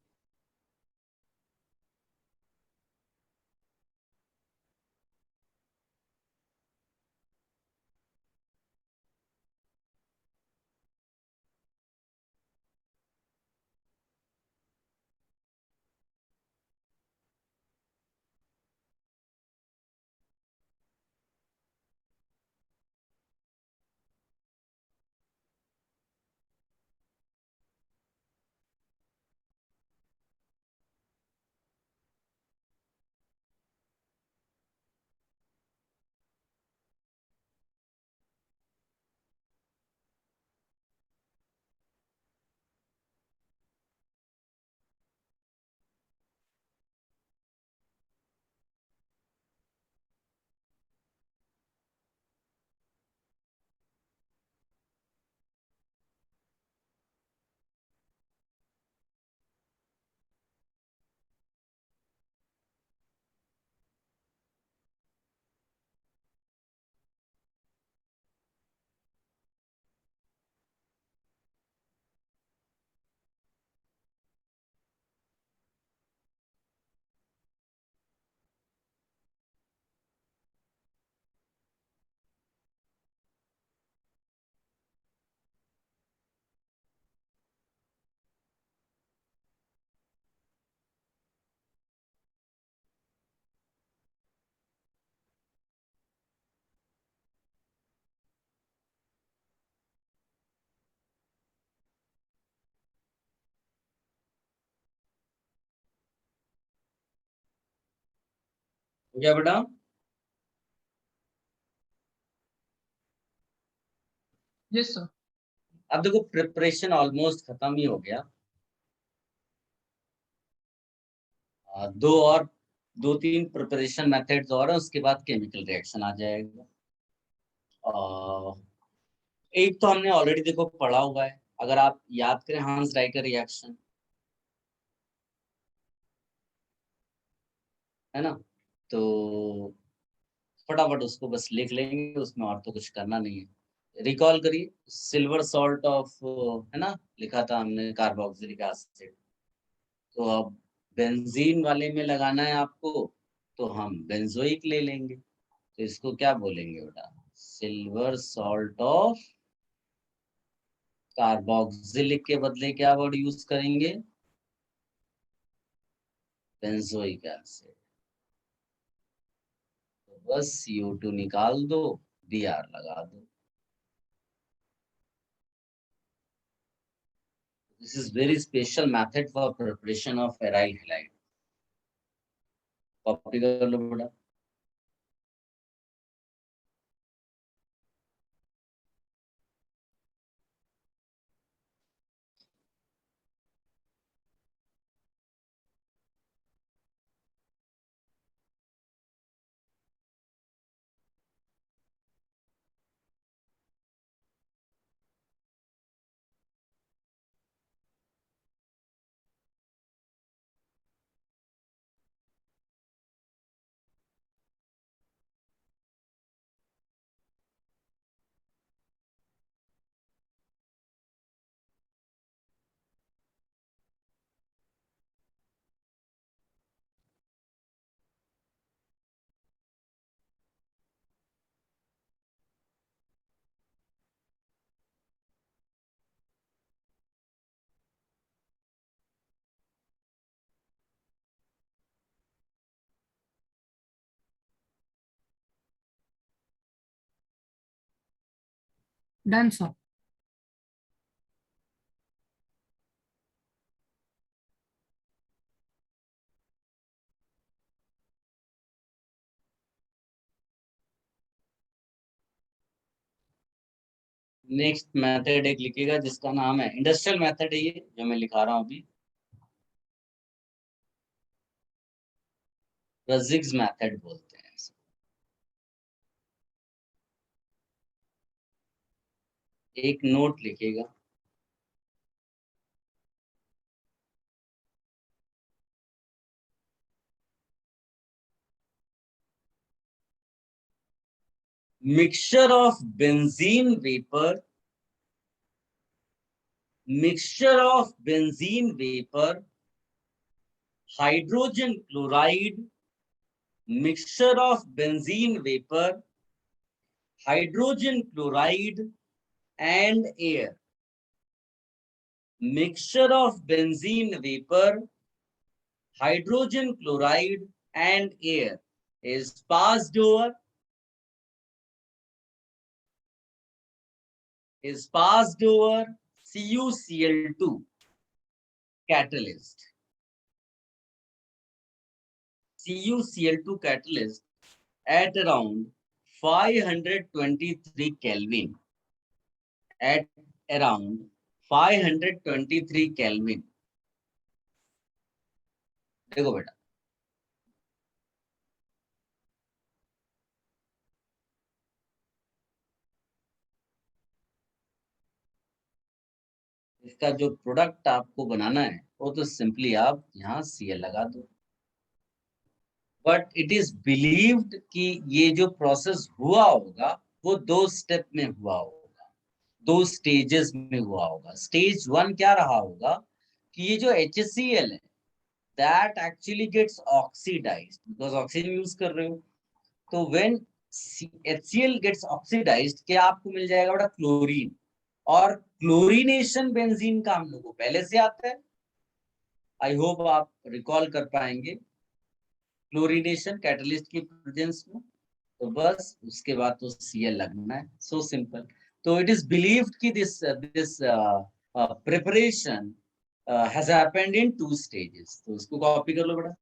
हो गया बेटा? Yes sir. अब देखो प्रिपरेशन ऑलमोस्ट खत्म ही हो गया। दो तीन प्रिपरेशन मेथड्स और है, उसके बाद केमिकल रिएक्शन आ जाएगा। एक तो हमने ऑलरेडी देखो पढ़ा हुआ है, अगर आप याद करें हांस डाइकर रिएक्शन, है ना? तो फटाफट उसको बस लिख लेंगे, उसमें और तो कुछ करना नहीं है। रिकॉल करिए, सिल्वर सॉल्ट ऑफ, है ना, लिखा था हमने कार्बोक्सिलिक एसिड। तो अब बेंजीन वाले में लगाना है आपको, तो हम बेंजोइक ले लेंगे। तो इसको क्या बोलेंगे बेटा? सिल्वर सॉल्ट ऑफ कार्बोक्सिलिक के बदले क्या वर्ड यूज करेंगे? Benzoic acid. तो बस CO2 निकाल दो, Br लगा दो। This is very special method for preparation of aryl halide. Copy कर लो बेटा। Done sir. नेक्स्ट मेथड एक लिखिएगा जिसका नाम है इंडस्ट्रियल मेथड है, ये जो मैं लिखा रहा हूं अभी, रजिग्स मेथड बोलते हैं इसे। एक नोट लिखिएगा। mixture of benzene vapor, mixture of benzene vapor, hydrogen chloride, mixture of benzene vapor, hydrogen chloride and air, mixture of benzene vapor, hydrogen chloride and air is passed over CuCl2 catalyst. CuCl2 catalyst at around 523 Kelvin. At around 523 Kelvin. देखो बेटा, इसका जो product आपको बनाना है वो तो simply आप यहाँ Cl लगा दो। बट इट इज बिलीव्ड कि ये जो प्रोसेस हुआ होगा वो 2 स्टेप में हुआ होगा, 2 स्टेजेस में हुआ होगा। स्टेज 1 क्या रहा होगा कि ये जो HCl है that actually gets oxidised, because oxygen use कर रहे हो। तो व्हेन HCl गेट्स ऑक्सीडाइज्ड क्या आपको मिल जाएगा बेटा, क्लोरीन। और क्लोरीनेशन बेंजीन का हम लोग को पहले से आता है, आई होप आप रिकॉल कर पाएंगे क्लोरीनेशन कैटलिस्ट की प्रेजेंस में। तो बस उसके बाद तो Cl लगना है, सो सिंपल। तो इट इज बिलीव्ड कि this preparation has happened in 2 stages. तो इसको कॉपी कर लो बेटा।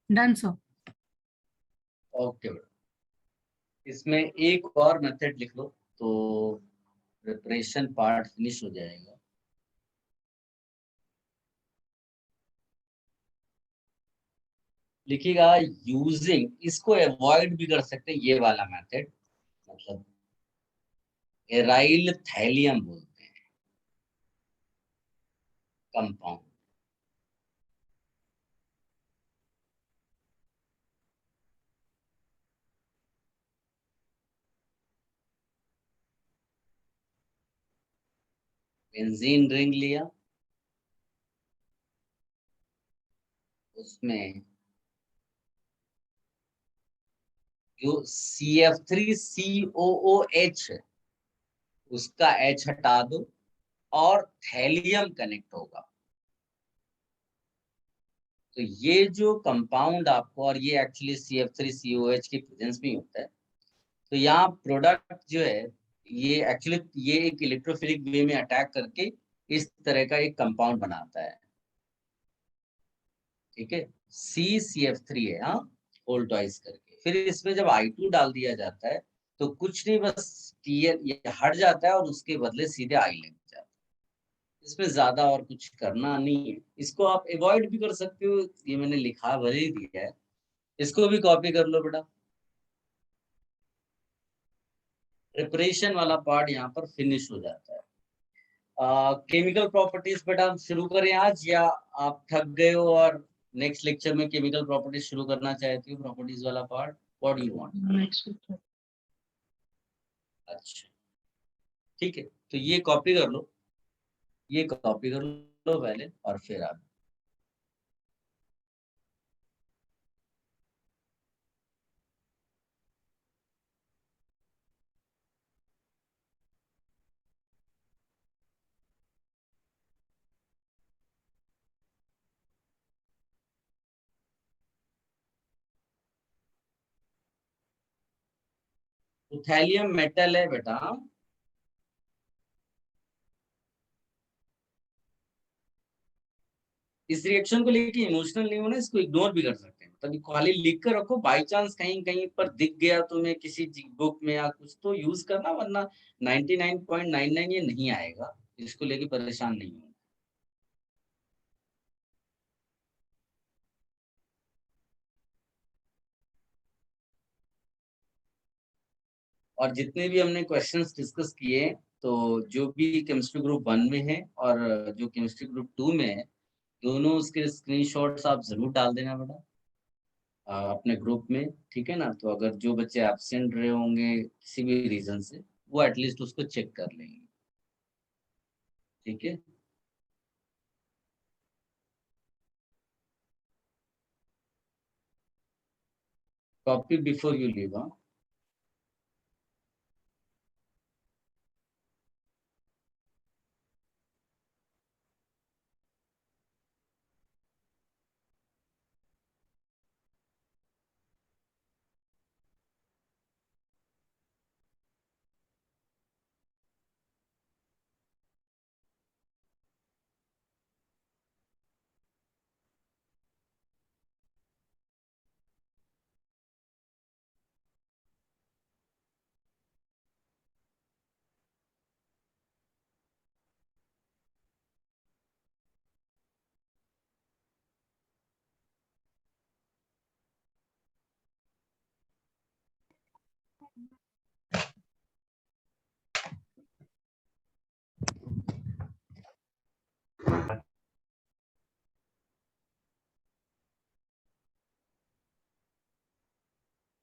Done sir. ओके बेटा, इसमें एक और मेथड लिख लो तो प्रिपरेशन पार्ट फिनिश हो जाएगा। लिखिएगा यूजिंग, इसको अवॉइड भी कर सकते हैं ये वाला मेथड, मतलब एराइल थैलियम बोलते हैं कंपाउंड। बेंजीन रिंग लिया, उसमें जो CF3COOH है उसका H हटा दो और थैलियम कनेक्ट होगा। तो ये जो कंपाउंड आपको, और ये एक्चुअली CF3COH की प्रेजेंस में होता है, तो यहाँ प्रोडक्ट जो है ये एक्चुअली ये एक इलेक्ट्रोफिलिक वे में अटैक करके इस तरह का एक कंपाउंड बनाता है। ठीक है, CCF3 है, हाँ, होल ट्वाइस करके। फिर इसमें जब I2 डाल दिया जाता है तो कुछ नहीं, बस TN ये हट जाता है और उसके बदले सीधे I लग जाता है। इसमें ज्यादा और कुछ करना नहीं है। इसको आप अवॉइड भी कर सकते हो, ये मैंने लिखा भले ही दिया है, इसको भी कॉपी कर लो बेटा। प्रिपरेशन वाला पार्ट यहाँ पर फिनिश हो जाता है। केमिकल प्रॉपर्टीज बेटा हम शुरू करें आज, या आप थक गए हो और नेक्स्ट लेक्चर में केमिकल प्रॉपर्टीज शुरू करना चाहते हो, प्रॉपर्टीज वाला part? What do you want? Next week. अच्छा ठीक है, तो ये कॉपी कर लो, ये कॉपी कर लो पहले और फिर आप तो थैलियम मेटल है बेटा, इस रिएक्शन को लेके इमोशनल नहीं होना, इसको इग्नोर भी कर सकते हैं। तभी खाली लिख कर रखो, बाई चांस कहीं कहीं पर दिख गया तुम्हें किसी बुक में या कुछ तो यूज करना, वरना 99.99 ये नहीं आएगा। इसको लेके परेशान नहीं हो। और जितने भी हमने क्वेश्चंस डिस्कस किए, तो जो भी केमिस्ट्री ग्रुप 1 में है और जो केमिस्ट्री ग्रुप 2 में है, दोनों उसके स्क्रीनशॉट्स आप जरूर डाल देना बेटा अपने ग्रुप में। ठीक है ना? तो अगर जो बच्चे एब्सेंट रहे होंगे किसी भी रीजन से, वो एटलीस्ट उसको चेक कर लेंगे। ठीक है, कॉपी बिफोर यू लीव। हाँ,